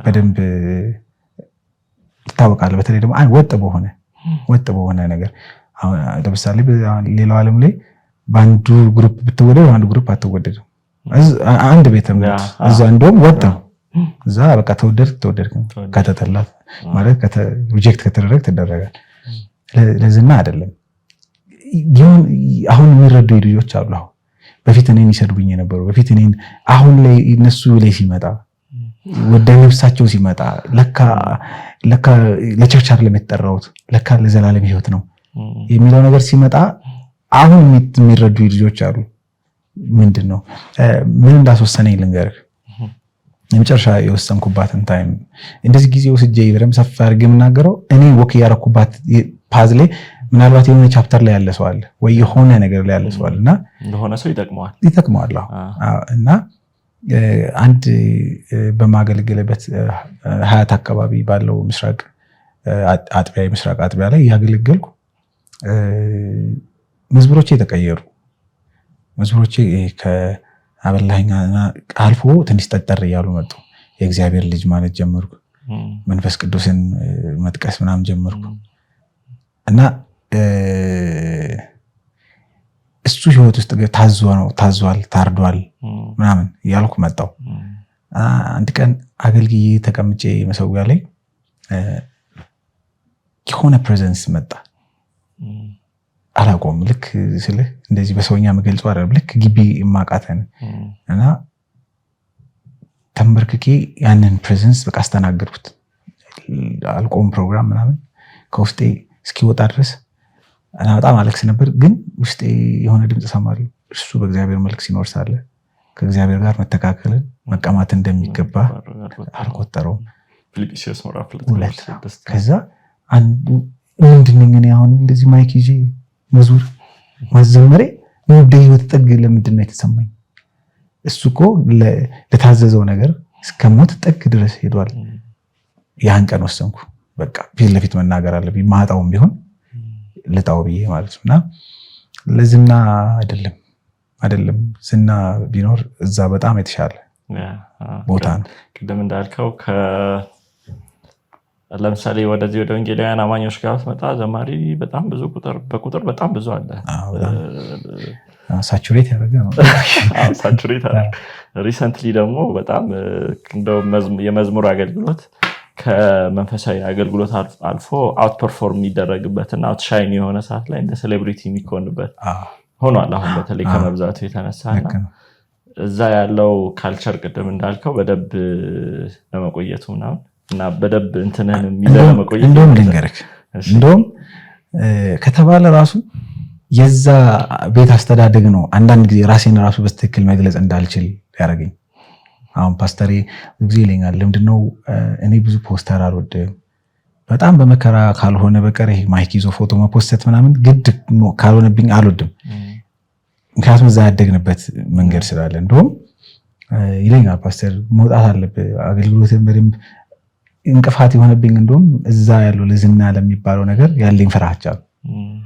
በደንብ ይታወቃል። በተለይ ደግሞ ወጥ በሆነ ነገር አሁን ለምሳሌ ሌላው ዓለም ላይ በአንዱ ግሩፕ ብትወደድ በአንዱ ግሩፕ አትወደድም። አንድ ቤት እዛ እንደውም ወጥ ነው። እዛ በቃ ተወደድክ ከተጠላት ማለት ሪጀክት ከተደረግ ትደረጋል። ለዝና አይደለም። አሁን የሚረዱ ልጆች አሉ። አሁን በፊት እኔን ይሰድቡኝ የነበሩ በፊት እኔን አሁን ላይ እነሱ ላይ ሲመጣ ወደ ነፍሳቸው ሲመጣ ለካ ለቸርች አይደለም የተጠራሁት ለካ ለዘላለም ሕይወት ነው የሚለው ነገር ሲመጣ አሁን የሚረዱ ልጆች አሉ። ምንድነው ምን እንዳስወሰነኝ ልንገርህ። የመጨረሻ የወሰንኩባትን ታይም እንደዚህ ጊዜ ወስጄ በደምብ ሰፋ አድርጌ የምናገረው እኔ ወክ ያረኩባት ፓዝ ላይ ምናልባት የሆነ ቻፕተር ላይ ያለ ሰው አለ ወይ የሆነ ነገር ላይ ያለ ሰው አለና ለሆነ ሰው ይጠቅመዋል። እና አንድ በማገልገለበት ሀያት አካባቢ ባለው ምስራቅ አጥቢያ ላይ ያገለገልኩ መዝሙሮቼ ተቀየሩ። መዝሙሮቼ ከአበላኛ አልፎ ትንሽ ጠጠር እያሉ መጡ። የእግዚአብሔር ልጅ ማለት ጀመርኩ። መንፈስ ቅዱስን መጥቀስ ምናምን ጀመርኩ እና እሱ ህይወት ውስጥ ታዟል፣ ታርዷል ምናምን እያልኩ መጣው። አንድ ቀን አገልግዬ ተቀምጬ መሰዊያ ላይ የሆነ ፕሬዘንስ መጣ። አላቆም ልክ ስልህ እንደዚህ በሰውኛ መገልጸው አይደለም፣ ልክ ግቢ ማቃተን እና ተንበርክኬ ያንን ፕሬዘንስ በቃ አስተናገድኩት። አልቆም ፕሮግራም ምናምን ከውስጤ እስኪወጣ ድረስ እና በጣም አለቅስ ነበር። ግን ውስጤ የሆነ ድምፅ ሰማለሁ። እሱ በእግዚአብሔር መልክ ሲኖር ሳለ ከእግዚአብሔር ጋር መተካከልን መቀማት እንደሚገባ አልቆጠረውም። ከዛ አንዱ ምንድነኝ እኔ አሁን እንደዚህ ማይክ ይዤ መዝሙር ማዘመሬ እንደ ህይወት ጥግ ለምንድን ነው የተሰማኝ? እሱ እኮ ለታዘዘው ነገር እስከ ሞት ጥግ ድረስ ሄዷል። ያን ቀን ወሰንኩ፣ በቃ ፊት ለፊት መናገር አለብኝ፣ ማጣውም ቢሆን ልጣው ብዬ ማለት ነው። እና ለዝና አይደለም ዝና ቢኖር እዛ በጣም የተሻለ ቦታ ነው። ቅድም እንዳልከው ለምሳሌ ወደዚህ ወደ ወንጌላውያን አማኞች ጋር መጣ ዘማሪ በጣም ብዙ በቁጥር በጣም ብዙ አለ። ሳቹሬት ያደረገ ነው። ሳቹሬት ሪሰንትሊ ደግሞ በጣም እንደው የመዝሙር አገልግሎት ከመንፈሳዊ አገልግሎት አልፎ አውትፐርፎርም የሚደረግበትና አውትሻይን የሆነ ሰዓት ላይ እንደ ሴሌብሪቲ የሚኮንበት ሆኗል። አሁን በተለይ ከመብዛቱ የተነሳና እዛ ያለው ካልቸር ቅድም እንዳልከው በደብ ለመቆየቱ ምናምን እና በደብ እንትነን የሚደለ መቆየት እንደውም ልንገርህ እንደውም ከተባለ ራሱ የዛ ቤት አስተዳደግ ነው አንዳንድ ጊዜ ራሴን ራሱ በትክክል መግለጽ እንዳልችል ያደረገኝ። አሁን ፓስተሬ ጊዜ ይለኛል ለምንድነው እኔ ብዙ ፖስተር አልወድም፣ በጣም በመከራ ካልሆነ በቀር ይሄ ማይክ ይዞ ፎቶ መፖስተት ምናምን ግድ ካልሆነብኝ አልወድም። ምክንያቱም እዛ ያደግንበት መንገድ ስላለ እንደውም ይለኛል ፓስተር መውጣት አለብህ አገልግሎትን በደንብ እንቅፋት የሆነብኝ እንደውም እዛ ያለው ለዝና ለሚባለው ነገር ያለኝ ፍራቻ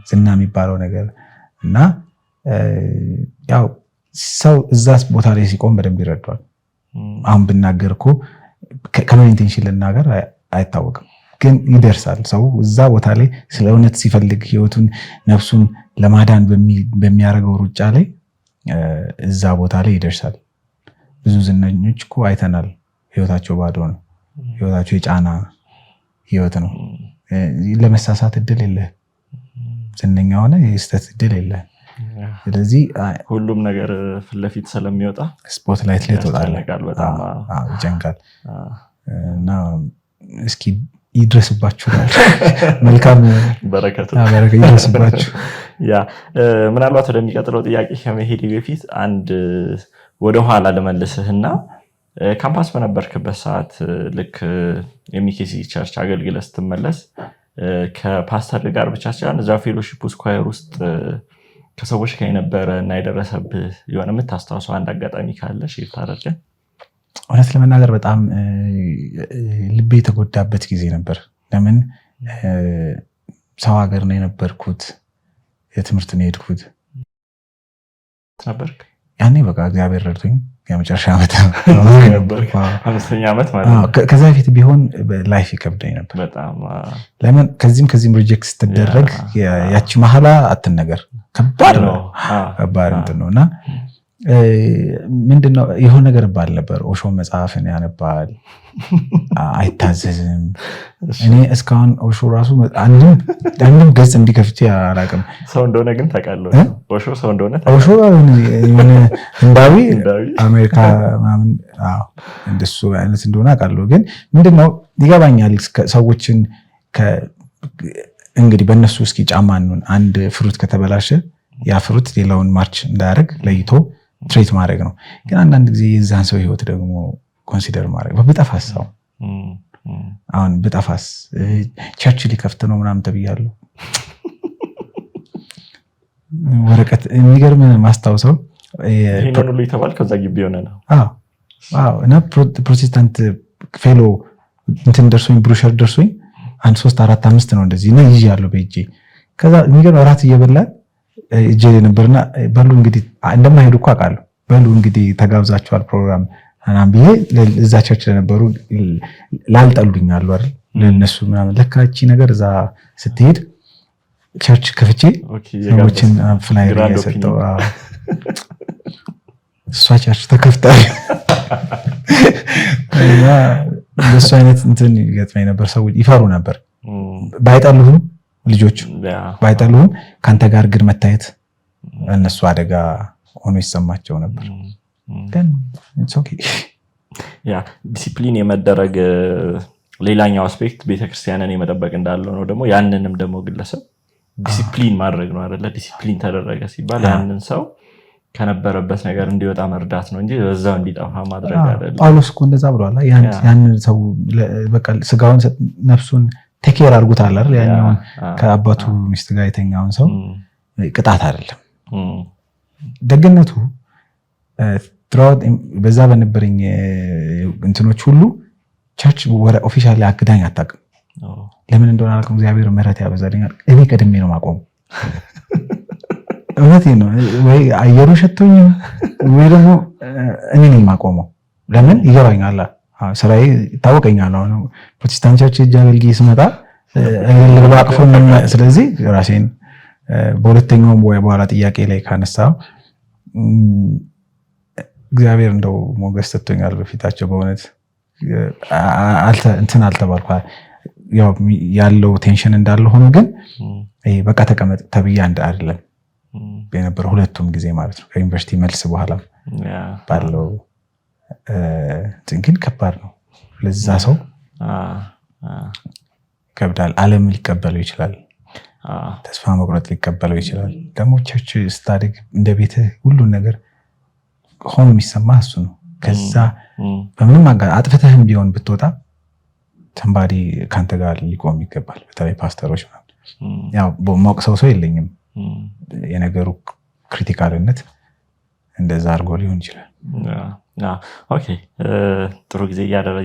ዝና የሚባለው ነገር እና ያው ሰው እዛስ ቦታ ላይ ሲቆም በደንብ ይረዳዋል። አሁን ብናገር እኮ ከምን ኢንቴንሽን ልናገር አይታወቅም፣ ግን ይደርሳል። ሰው እዛ ቦታ ላይ ስለ እውነት ሲፈልግ ህይወቱን ነፍሱን ለማዳን በሚያደርገው ሩጫ ላይ እዛ ቦታ ላይ ይደርሳል። ብዙ ዝነኞች እኮ አይተናል፣ ህይወታቸው ባዶ ነው። ህይወታቸው የጫና ህይወት ነው። ለመሳሳት እድል የለህም። ዝነኛ ሆነ የስተት እድል የለህም። ስለዚህ ሁሉም ነገር ፊት ለፊት ስለሚወጣ ስፖትላይት ላይ ትወጣለህ። በጣም ይጨንቃል እና እስኪ ይድረስባችሁ መልካም በረከቱ ይድረስባችሁ። ያ ምናልባት ወደሚቀጥለው ጥያቄ ከመሄድ በፊት አንድ ወደኋላ ልመልስህና ካምፓስ በነበርክበት ሰዓት ልክ የሚኬሲ ቸርች አገልግለህ ስትመለስ ከፓስተር ጋር ብቻ ሳይሆን እዛ ፌሎሺፕ ስኳየር ውስጥ ከሰዎች ጋር የነበረ እና የደረሰብህ የሆነ የምታስታውሰው አንድ አጋጣሚ ካለ ሼር ታደርገን? እውነት ለመናገር በጣም ልቤ የተጎዳበት ጊዜ ነበር። ለምን ሰው ሀገር ነው የነበርኩት፣ የትምህርት ነው የሄድኩት ነበርክ ያኔ በቃ እግዚአብሔር ረድቶኝ የመጨረሻ ዓመት ነበር 5ኛ ዓመት ማለት ነው። ከዛ በፊት ቢሆን ላይፍ ይከብደኝ ነበር በጣም። ለምን ከዚህም ሪጀክት ስትደረግ ያቺ መሐላ አትነገር ከባድ ነው እና ምንድነው የሆነ ነገር ባል ነበር። ኦሾ መጽሐፍን ያነባል አይታዘዝም። እኔ እስካሁን ኦሾ ራሱ አንድም ገጽ እንዲከፍት አላውቅም። ሰው እንደሆነ ግን ታውቃለህ። ኦሾ ሰው እንደሆነ ኦሾ የሆነ ህንዳዊ አሜሪካ ምናምን እንደሱ አይነት እንደሆነ አውቃለሁ። ግን ምንድነው ይገባኛል ሰዎችን እንግዲህ በእነሱ እስኪ ጫማ እንሆን አንድ ፍሩት ከተበላሸ ያ ፍሩት ሌላውን ማርች እንዳያደርግ ለይቶ ትሬት ማድረግ ነው። ግን አንዳንድ ጊዜ የዛን ሰው ህይወት ደግሞ ኮንሲደር ማድረግ በጠፋስ ሰው አሁን በጠፋስ ቸርች ሊከፍት ነው ምናምን ተብያለሁ። ወረቀት የሚገርም ማስታወሰው ይሄንን ሁሉ ይተባል ከዛ ግቢ ሆነ ነው እና ፕሮቴስታንት ፌሎ እንትን ደርሶኝ ብሩሸር ደርሶኝ 1 3 4 5 ነው እንደዚህ እና ይዤ ያለው በእጄ ከዛ የሚገርም እራት እየበላን እጄ ነበርና በሉ እንግዲህ እንደማይሄዱ እኮ አውቃለሁ በሉ እንግዲህ ተጋብዛችኋል ፕሮግራም አናም ብዬ እዛ ቸርች ለነበሩ ላልጠሉኝ አሉ አይደል ለነሱ ምናምን ለካቺ ነገር እዛ ስትሄድ ቸርች ከፍቼ ሰዎችን ፍላየር እየሰጠው እሷ ቸርች ተከፍታል እና በሱ አይነት እንትን ይገጥመኝ ነበር ሰዎች ይፈሩ ነበር ባይጠሉህም ልጆች ባይጠሉህም ካንተ ጋር ግን መታየት እነሱ አደጋ ሆኖ ይሰማቸው ነበር ግን it's okay ዲሲፕሊን የመደረግ ሌላኛው አስፔክት ቤተክርስቲያንን የመጠበቅ እንዳለው ነው ደግሞ ያንንም ደግሞ ግለሰብ ዲሲፕሊን ማድረግ ነው አይደለ ዲሲፕሊን ተደረገ ሲባል ያንን ሰው ከነበረበት ነገር እንዲወጣ መርዳት ነው እንጂ በዛው እንዲጠፋ ማድረግ አይደለም ጳውሎስ እኮ እንደዛ ብሏል ያንን ሰው በቃ ስጋውን ነፍሱን ቴኬር አድርጉታል አይደል ያኛውን ከአባቱ ሚስት ጋር የተኛውን ሰው ቅጣት አይደለም ደግነቱ ትራውት በዛ በነበረኝ እንትኖች ሁሉ ቸርች ወረ ኦፊሻሊ አግዳኝ አታውቅም ለምን እንደሆነ አላውቅም እግዚአብሔር ምህረት ያበዛልኛል እኔ ቀድሜ ነው ማቆም እውነቴን ነው ወይ አየሩ ሸቶኝ ወይ ደግሞ እኔ ነኝ ማቆመው ለምን ይገባኛል ስራዬ ታወቀኛል አሁን ፕሮቴስታንት ቸርች ጃገልጊ ስመጣ ለግባ አቅፎን ስለዚህ ራሴን በሁለተኛው ወይ በኋላ ጥያቄ ላይ ካነሳው እግዚአብሔር እንደው ሞገስ ሰጥቶኛል በፊታቸው በእውነት እንትን አልተባልኩ ያለው ቴንሽን እንዳለ ሆኖ ግን በቃ ተቀመጥ ተብያ አይደለም የነበረ ሁለቱም ጊዜ ማለት ነው ከዩኒቨርሲቲ መልስ በኋላ ባለው ግን ከባድ ነው ለዛ ሰው ከብዳል ዓለም ሊቀበለው ይችላል ተስፋ መቁረጥ ሊቀበለው ይችላል ደግሞ ቸርች ስታዲግ እንደ ቤት ሁሉን ነገር ሆኖ የሚሰማ እሱ ነው ከዛ በምንም አጥፍተህም ቢሆን ብትወጣ ተንባዲ ካንተ ጋር ሊቆም ይገባል በተለይ ፓስተሮች ያው በሞቅ ሰው የለኝም የነገሩ ክሪቲካልነት እንደዛ አድርጎ ሊሆን ይችላል ኦኬ ጥሩ ጊዜ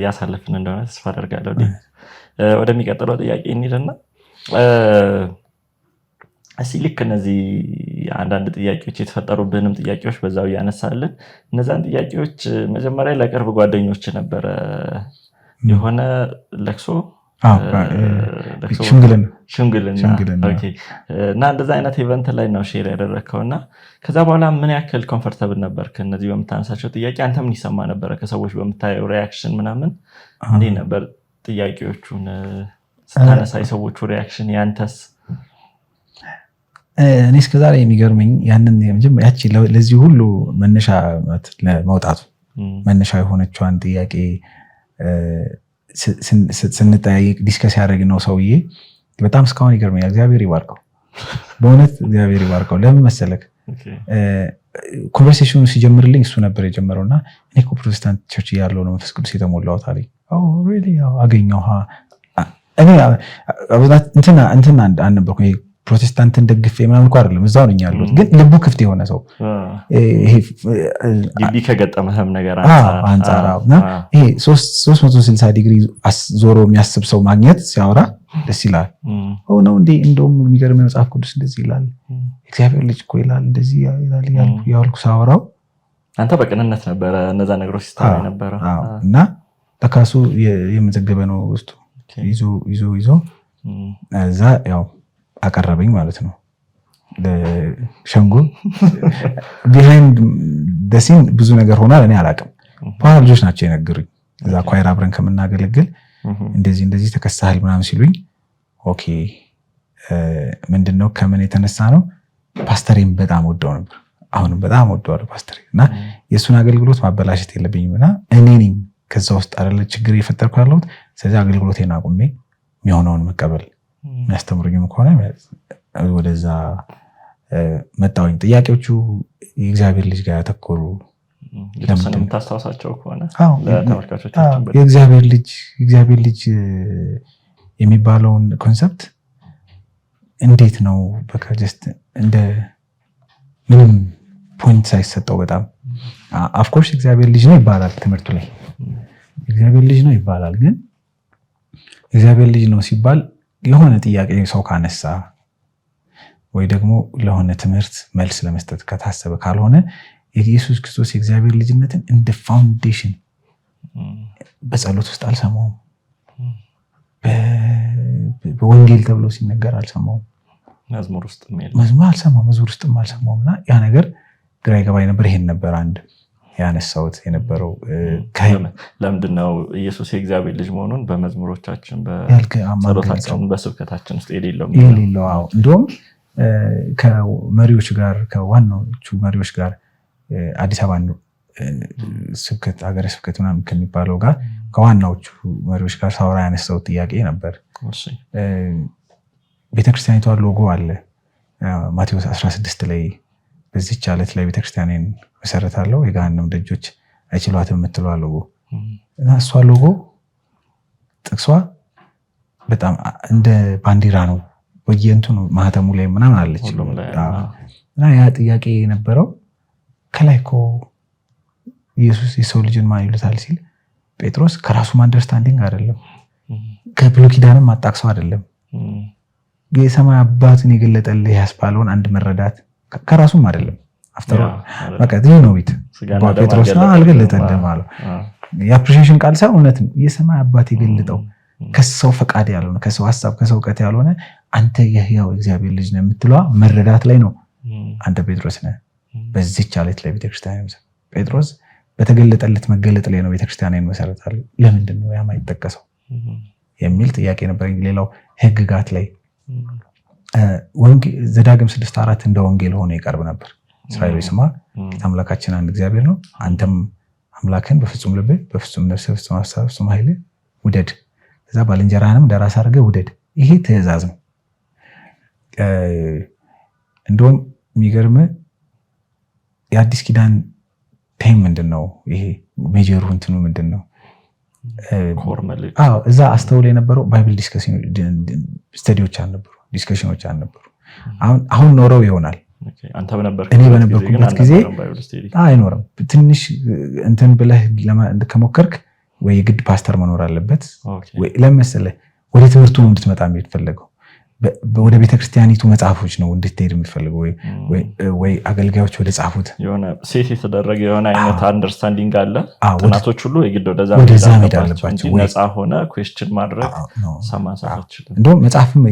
ያሳለፍን እንደሆነ ተስፋ አደርጋለሁ ወደሚቀጥለው ጥያቄ እንሂድና ልክ እነዚህ አንዳንድ ጥያቄዎች የተፈጠሩብንም ጥያቄዎች በዛው ያነሳልን እነዛን ጥያቄዎች መጀመሪያ ለቅርብ ጓደኞች ነበረ የሆነ ለክሶ ሽምግልና እና እንደዛ አይነት ኢቨንት ላይ ነው ሼር ያደረግከውና ከዛ በኋላ ምን ያክል ኮምፎርታብል ነበር ከነዚህ በምታነሳቸው ጥያቄ አንተ ምን ይሰማ ነበረ ከሰዎች በምታየው ሪያክሽን ምናምን እንዴት ነበር ጥያቄዎቹን ስታነሳ የሰዎቹ ሪያክሽን ያንተስ እኔ እስከዛሬ የሚገርመኝ ያንን ያቺ ለዚህ ሁሉ መነሻ ለመውጣቱ መነሻ የሆነችዋን ጥያቄ ስንጠያየቅ ዲስከስ ያደረግነው ሰውዬ በጣም እስካሁን ይገርመኛል እግዚአብሔር ይባርከው በእውነት እግዚአብሔር ይባርከው ለምን መሰለክ ኮንቨርሴሽኑ ሲጀምርልኝ እሱ ነበር የጀመረውና እኔ እኮ ፕሮቴስታንት ቸርች ያለው ነው መንፈስ ቅዱስ የተሞላሁት አለኝ አገኘሁ እኔ እንትና አልነበርኩም ፕሮቴስታንትን ደግፌ ምናምን እኮ አይደለም እዛው ነኝ ያለሁት ግን ልቡ ክፍት የሆነ ሰው ይሄ ግቢ ከገጠመህም ነገር አንጻራውና ይሄ 360 ዲግሪ ዞሮ የሚያስብ ሰው ማግኘት ሲያወራ ደስ ይላል ነው እንዴ እንደውም የሚገርም መጽሐፍ ቅዱስ እንደዚህ ይላል እግዚአብሔር ልጅ እኮ ይላል እንደዚህ ይላል ያልኩ ሳወራው አንተ በቅንነት ነበረ እነዛ ነገሮች ሲስተማ ነበረ እና ተካሱ የመዘገበ ነው ውስጡ ይዞ እዛ ያው አቀረበኝ ማለት ነው ለሸንጎ ቢሃይንድ ደሲን ብዙ ነገር ሆኗል እኔ አላውቅም በኋላ ልጆች ናቸው የነገሩኝ እዛ ኳይር አብረን ከምናገለግል እንደዚህ ተከሳህል ምናምን ሲሉኝ ኦኬ ምንድነው ከምን የተነሳ ነው ፓስተሬን በጣም ወደው ነበር አሁንም በጣም ወደዋለሁ ፓስተሬ እና የእሱን አገልግሎት ማበላሸት የለብኝምና እኔ ነኝ ከዛ ውስጥ አይደለ ችግር እየፈጠርኩ ያለሁት ስለዚህ አገልግሎቴን አቁሜ የሚሆነውን መቀበል የሚያስተምሩኝም ከሆነ ወደዛ መጣሁኝ ጥያቄዎቹ የእግዚአብሔር ልጅ ጋር ያተኮሩ ለምን ታስታውሳቸው ከሆነ ለተመልካቾች የእግዚአብሔር ልጅ የሚባለውን ኮንሰፕት እንዴት ነው በቃ ጀስት እንደ ምንም ፖይንት ሳይሰጠው በጣም ኦፍኮርስ እግዚአብሔር ልጅ ነው ይባላል ትምህርቱ ላይ እግዚአብሔር ልጅ ነው ይባላል። ግን እግዚአብሔር ልጅ ነው ሲባል የሆነ ጥያቄ ሰው ካነሳ ወይ ደግሞ ለሆነ ትምህርት መልስ ለመስጠት ከታሰበ ካልሆነ የኢየሱስ ክርስቶስ የእግዚአብሔር ልጅነትን እንደ ፋውንዴሽን በጸሎት ውስጥ አልሰማውም፣ በወንጌል ተብሎ ሲነገር አልሰማውም፣ መዝሙር ውስጥም አልሰማውም። እና ያ ነገር ግራ ይገባኝ ነበር። ይሄን ነበር አንድ ያነሳሁት የነበረው። ለምንድነው ኢየሱስ የእግዚአብሔር ልጅ መሆኑን በመዝሙሮቻችን በጸሎታችን በስብከታችን ውስጥ የሌለው? እንደውም ከመሪዎች ጋር ከዋናዎቹ መሪዎች ጋር አዲስ አበባ ስብከት ሀገረ ስብከት ምናምን ከሚባለው ጋር ከዋናዎቹ መሪዎች ጋር ሳወራ ያነሳው ጥያቄ ነበር። ቤተክርስቲያኒቷ ሎጎ አለ ማቴዎስ 16 ላይ በዚህች ዓለት ላይ ቤተክርስቲያኔን መሰረታለሁ የገሃነም ደጆች አይችሏትም የምትለው ሎጎ እና እሷ ሎጎ ጥቅሷ በጣም እንደ ባንዲራ ነው። በየእንትኑ ማህተሙ ላይ ምናምን አለች እና ያ ጥያቄ የነበረው ከላይ እኮ ኢየሱስ የሰው ልጅን ማን ይሉታል ሲል ጴጥሮስ ከራሱም አንደርስታንዲንግ አይደለም ከብሉይ ኪዳንም አጣቅሰው አይደለም የሰማይ አባትን የገለጠልህ ያስባለውን አንድ መረዳት ከራሱም አይደለም አፍተር በቃ ነው ቢት ጴጥሮስ አልገለጠልህም አለው። የአፕሪሺዬሽን ቃል ሳይሆን እውነት ነው የሰማይ አባት የገለጠው ከሰው ፈቃድ ያልሆነ ከሰው ሐሳብ ከሰው እውቀት ያልሆነ አንተ የሕያው እግዚአብሔር ልጅ ነህ የምትለዋ መረዳት ላይ ነው አንተ ጴጥሮስ ነህ በዚህች ዓለት ላይ ቤተክርስቲያን ጴጥሮስ በተገለጠለት መገለጥ ላይ ነው ቤተክርስቲያንን መሰረታል። ለምንድን ነው ያ የማይጠቀሰው የሚል ጥያቄ ነበር። ሌላው ሕግጋት ላይ ዘዳግም 6:4 እንደ ወንጌል ሆኖ ይቀርብ ነበር። እስራኤል ስማ አምላካችን አንድ እግዚአብሔር ነው፣ አንተም አምላክን በፍጹም ልብህ በፍጹም ነፍስህ በፍጹም ሐሳብህ በፍጹም ኃይልህ ውደድ፣ ከዛ ባልንጀራህንም እንደ ራስህ አድርገህ ውደድ። ይሄ ትእዛዝ ነው። እንደውም የሚገርምህ የአዲስ ኪዳን ቴም ምንድነው? ይሄ ሜጀሩ እንትኑ ምንድነው? እዛ አስተውል የነበረው ባይብል ስተዲዎች አልነበሩ፣ ዲስከሽኖች አልነበሩ። አሁን ኖረው ይሆናል። እኔ በነበርኩበት ጊዜ አይኖርም። ትንሽ እንትን ብለህ ከሞከርክ ወይ የግድ ፓስተር መኖር አለበት ለምን መሰለህ ወደ ትምህርቱ ነው እንድትመጣ የሚፈለገው። ወደ ቤተክርስቲያኒቱ መጽሐፎች ነው እንድትሄድ የሚፈልገው ወይ አገልጋዮች ወደ ጻፉት የሆነ ሴት የተደረገ የሆነ አይነት አንደርስታንዲንግ አለ። ጥናቶች ሁሉ የግድ ወደዛ መሄድ አለባቸው። ነፃ ሆነ ኩዌስችን ማድረግ ሰማንሳቶች እንደውም መጽሐፍም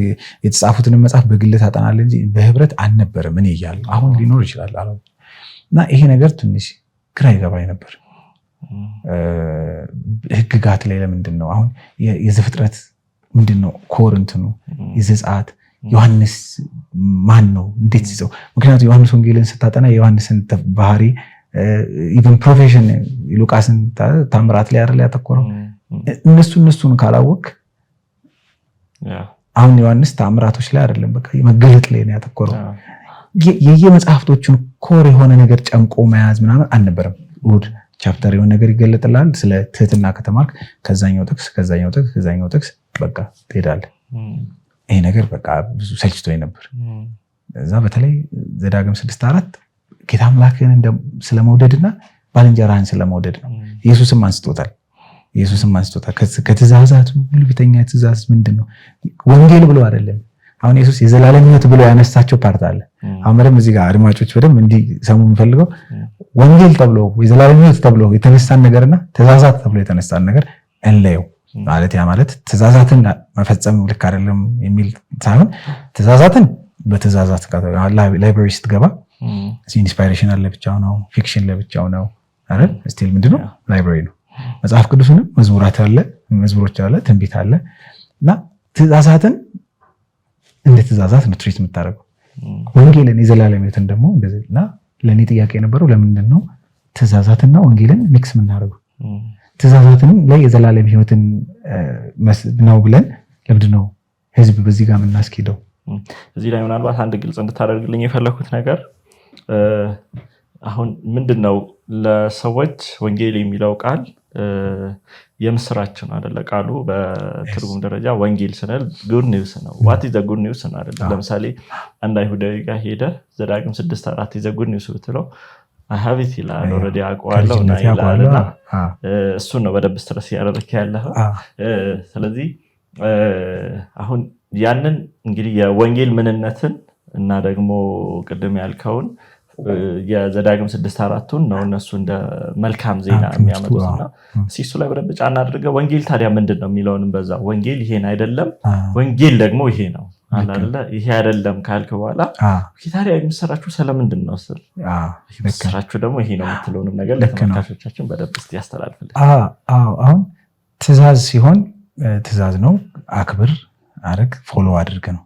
የተጻፉትን መጽሐፍ በግል ታጠናለህ እንጂ በህብረት አልነበረም። እኔ እያለሁ አሁን ሊኖር ይችላል አለ እና ይሄ ነገር ትንሽ ግራ ይገባኝ ነበር። ህግጋት ላይ ለምንድን ነው አሁን የዘፍጥረት ምንድነው ኮር እንትኑ የዘጸአት ዮሐንስ ማን ነው እንዴት ሲጽፍ? ምክንያቱም ዮሐንስ ወንጌልን ስታጠና የዮሐንስን ባህሪ ኢቨን ፕሮፌሽን ሉቃስን ታምራት ላይ አይደል ያተኮረው። እነሱን ካላወቅ አሁን ዮሐንስ ታምራቶች ላይ አይደለም በቃ መገለጥ ላይ ነው ያተኮረው። የየመጽሐፍቶቹን ኮር የሆነ ነገር ጨምቆ መያዝ ምናምን አልነበረም። እሑድ ቻፕተር የሆነ ነገር ይገለጥላል። ስለ ትህትና ከተማርክ ከዛኛው ጥቅስ በቃ ትሄዳለህ። ይሄ ነገር በቃ ብዙ ሰልችቶኝ ነበር። እዛ በተለይ ዘዳግም 6:4 ጌታ አምላክህን ስለመውደድና ባልንጀራህን ስለመውደድ ነው። ኢየሱስም አንስቶታል። ከትእዛዛቱ ሁሉ ፊተኛ ትእዛዝ ምንድን ነው? ወንጌል ብሎ አይደለም። አሁን ኢየሱስ የዘላለም ሕይወት ብሎ ያነሳቸው ፓርት አለ። አሁንም እዚህ ጋር አድማጮች በደንብ እንዲሰሙ የምፈልገው ወንጌል ተብሎ የዘላለም ሕይወት ተብሎ የተነሳን ነገርና ትእዛዛት ተብሎ የተነሳን ነገር እንለየው። ማለት ያ ማለት ትእዛዛትን መፈጸም ልክ አይደለም የሚል ሳይሆን ትእዛዛትን በትእዛዛት ላይብራሪ ስትገባ ኢንስፓይሬሽን ለብቻው ነው፣ ፊክሽን ለብቻው ነው አይደል? ስቲል ምንድነው ላይብራሪ ነው። መጽሐፍ ቅዱስንም መዝሙሮች አለ፣ ትንቢት አለ እና ትእዛዛትን እንደ ትእዛዛት ነው ትሪት የምታደርገው። ወንጌልን የዘላለም ሕይወትን ደግሞ እንደዚህና ለኔ ጥያቄ የነበረው ለምንድን ነው ትእዛዛትና ወንጌልን ሚክስ የምናደርገው? ትእዛዛትን ላይ የዘላለም ሕይወትን ነው ብለን ለምንድን ነው ህዝብ በዚህ ጋር የምናስኬደው? እዚህ ላይ ምናልባት አንድ ግልጽ እንድታደርግልኝ የፈለኩት ነገር አሁን ምንድነው ለሰዎች ወንጌል የሚለው ቃል የምስራች ነው አይደለ? ቃሉ በትርጉም ደረጃ ወንጌል ስንል ጉድ ኒውስ ነው። ዋት ኢዝ ዘ ጉድ ኒውስ ነው አይደለ? ለምሳሌ አንድ አይሁዳዊ ጋር ሄደ ዘዳግም 6:4 ኢዝ ዘ ጉድ ኒውስ ብትለው አሃቢት ይላል ኦሬዲ አቋለው እና ይላልና እሱ ነው በደብ ስትረስ ያደረክ ያለው ስለዚህ አሁን ያንን እንግዲህ የወንጌል ምንነትን እና ደግሞ ቅድም ያልከውን የዘዳግም 6:4 ነው እነሱ እንደ መልካም ዜና የሚያመጡትና ሲሱ ላይ በደብ ጫና አድርገው ወንጌል ታዲያ ምንድነው የሚለውንም በዛ ወንጌል ይሄን አይደለም ወንጌል ደግሞ ይሄ ነው አላለ ይሄ አይደለም ካልከ በኋላ ታዲያ የሚሰራችሁ ስለምንድን ነው ስል የሚሰራችሁ ደግሞ ይሄ ነው የምትለውንም ነገር ለተመልካቾቻችን በደብ እስቲ ያስተላልፍልን አሁን ትእዛዝ ሲሆን ትእዛዝ ነው አክብር አረግ ፎሎ አድርግ ነው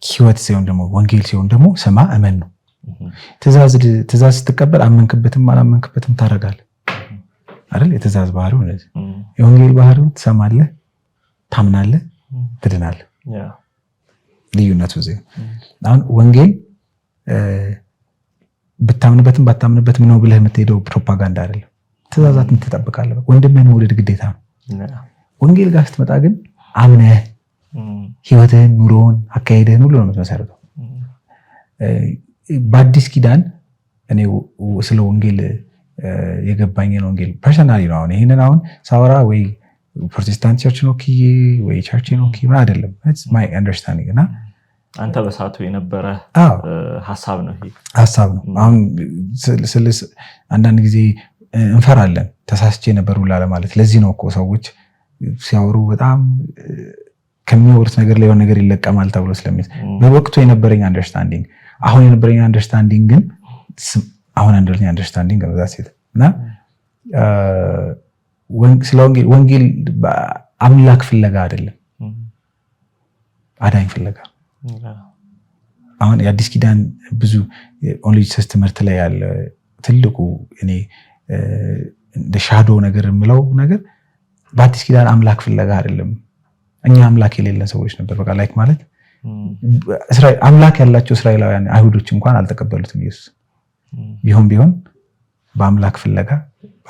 ህይወት ሲሆን ደግሞ ወንጌል ሲሆን ደግሞ ስማ እመን ነው ትእዛዝ ስትቀበል አመንክበትም አላመንክበትም ታረጋለህ አይደል የትእዛዝ ባህሪው ነው የወንጌል ባህሪው ትሰማለህ ታምናለህ ትድናለህ ልዩነቱ እዚህ አሁን ወንጌል ብታምንበትም ባታምንበትም ነው ብለህ የምትሄደው ፕሮፓጋንዳ አይደለም ትእዛዛትን ትጠብቃለህ ወንድምህን መውደድ ግዴታ ነው ወንጌል ጋር ስትመጣ ግን አምነህ ህይወትህን ኑሮውን አካሄድህን ሁሉ ነው የምትመሰርተው በአዲስ ኪዳን እኔ ስለ ወንጌል የገባኝን ወንጌል ፐርሰናሊ ነው አሁን ይሄንን አሁን ሳወራ ወይ ፕሮቴስታንት ቸርች ነው ኪ ወይ ቸርች ነው ኪ ማለት አይደለም it's my understanding እና አንተ በሳቱ የነበረ ሐሳብ ነው አሁን አንዳንድ ጊዜ እንፈራለን ተሳስቼ ነበር ብላ ለማለት ለዚህ ነው እኮ ሰዎች ሲያወሩ በጣም ከሚወሩት ነገር ላይ የሆነ ነገር ይለቀማል ተብሎ ስለሚል በወቅቱ የነበረኝ አንደርስታንዲንግ አሁን የነበረኝ አንደርስታንዲንግ ግን አሁን አንደርስታንዲንግ አንደርስታንዲንግ ነው ዛት እና ስለ ወንጌል አምላክ ፍለጋ አይደለም አዳኝ ፍለጋ አሁን የአዲስ ኪዳን ብዙ ኦንሊ ጂሰስ ትምህርት ላይ ያለ ትልቁ እኔ እንደ ሻዶ ነገር የምለው ነገር በአዲስ ኪዳን አምላክ ፍለጋ አይደለም እኛ አምላክ የሌለን ሰዎች ነበር በቃ ላይክ ማለት እስራኤል አምላክ ያላቸው እስራኤላውያን አይሁዶች እንኳን አልተቀበሉትም ኢየሱስ ቢሆን በአምላክ ፍለጋ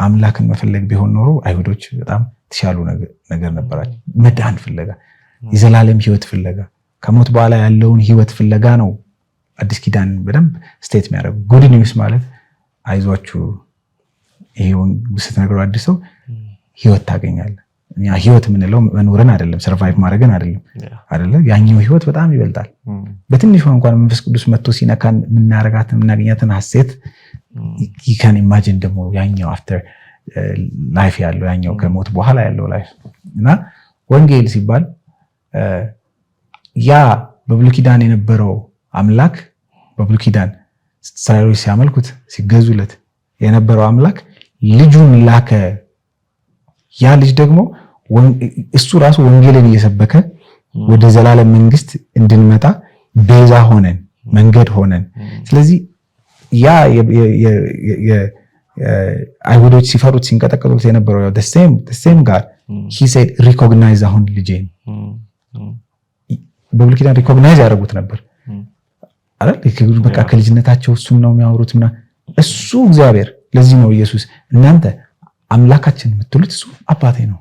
አምላክን መፈለግ ቢሆን ኖሮ አይሁዶች በጣም ተሻሉ ነገር ነበራቸው መዳን ፍለጋ የዘላለም ህይወት ፍለጋ ከሞት በኋላ ያለውን ህይወት ፍለጋ ነው አዲስ ኪዳን በደንብ ስቴት የሚያደርጉ ጉድ ኒውስ ማለት አይዟችሁ ይሄውን ስትነግረው አዲስ ሰው ህይወት ታገኛለህ እኛ ህይወት የምንለው መኖርን አይደለም ሰርቫይቭ ማድረግን አይደለም ያኛው ህይወት በጣም ይበልጣል በትንሹ እንኳን መንፈስ ቅዱስ መጥቶ ሲነካን የምናገኛትን ሐሴት you can imagine ደግሞ ያኛው after life ያለው ያኛው ከሞት በኋላ ያለው ላይፍ እና ወንጌል ሲባል ያ በብሉይ ኪዳን የነበረው አምላክ በብሉይ ኪዳን እስራኤሎች ሲያመልኩት ሲገዙለት የነበረው አምላክ ልጁን ላከ ያ ልጅ ደግሞ እሱ ራሱ ወንጌልን እየሰበከ ወደ ዘላለም መንግስት እንድንመጣ ቤዛ ሆነን መንገድ ሆነን ስለዚህ ያ አይሁዶች ሲፈሩት ሲንቀጠቀጡት የነበረው the same God he said recognize አሁን ልጄን በብሉይ ኪዳን ሪኮግናይዝ ያደርጉት ነበር አይደል በቃ ከልጅነታቸው እሱን ነው የሚያወሩት እና እሱ እግዚአብሔር ለዚህ ነው ኢየሱስ እናንተ አምላካችን የምትሉት እሱ አባቴ ነው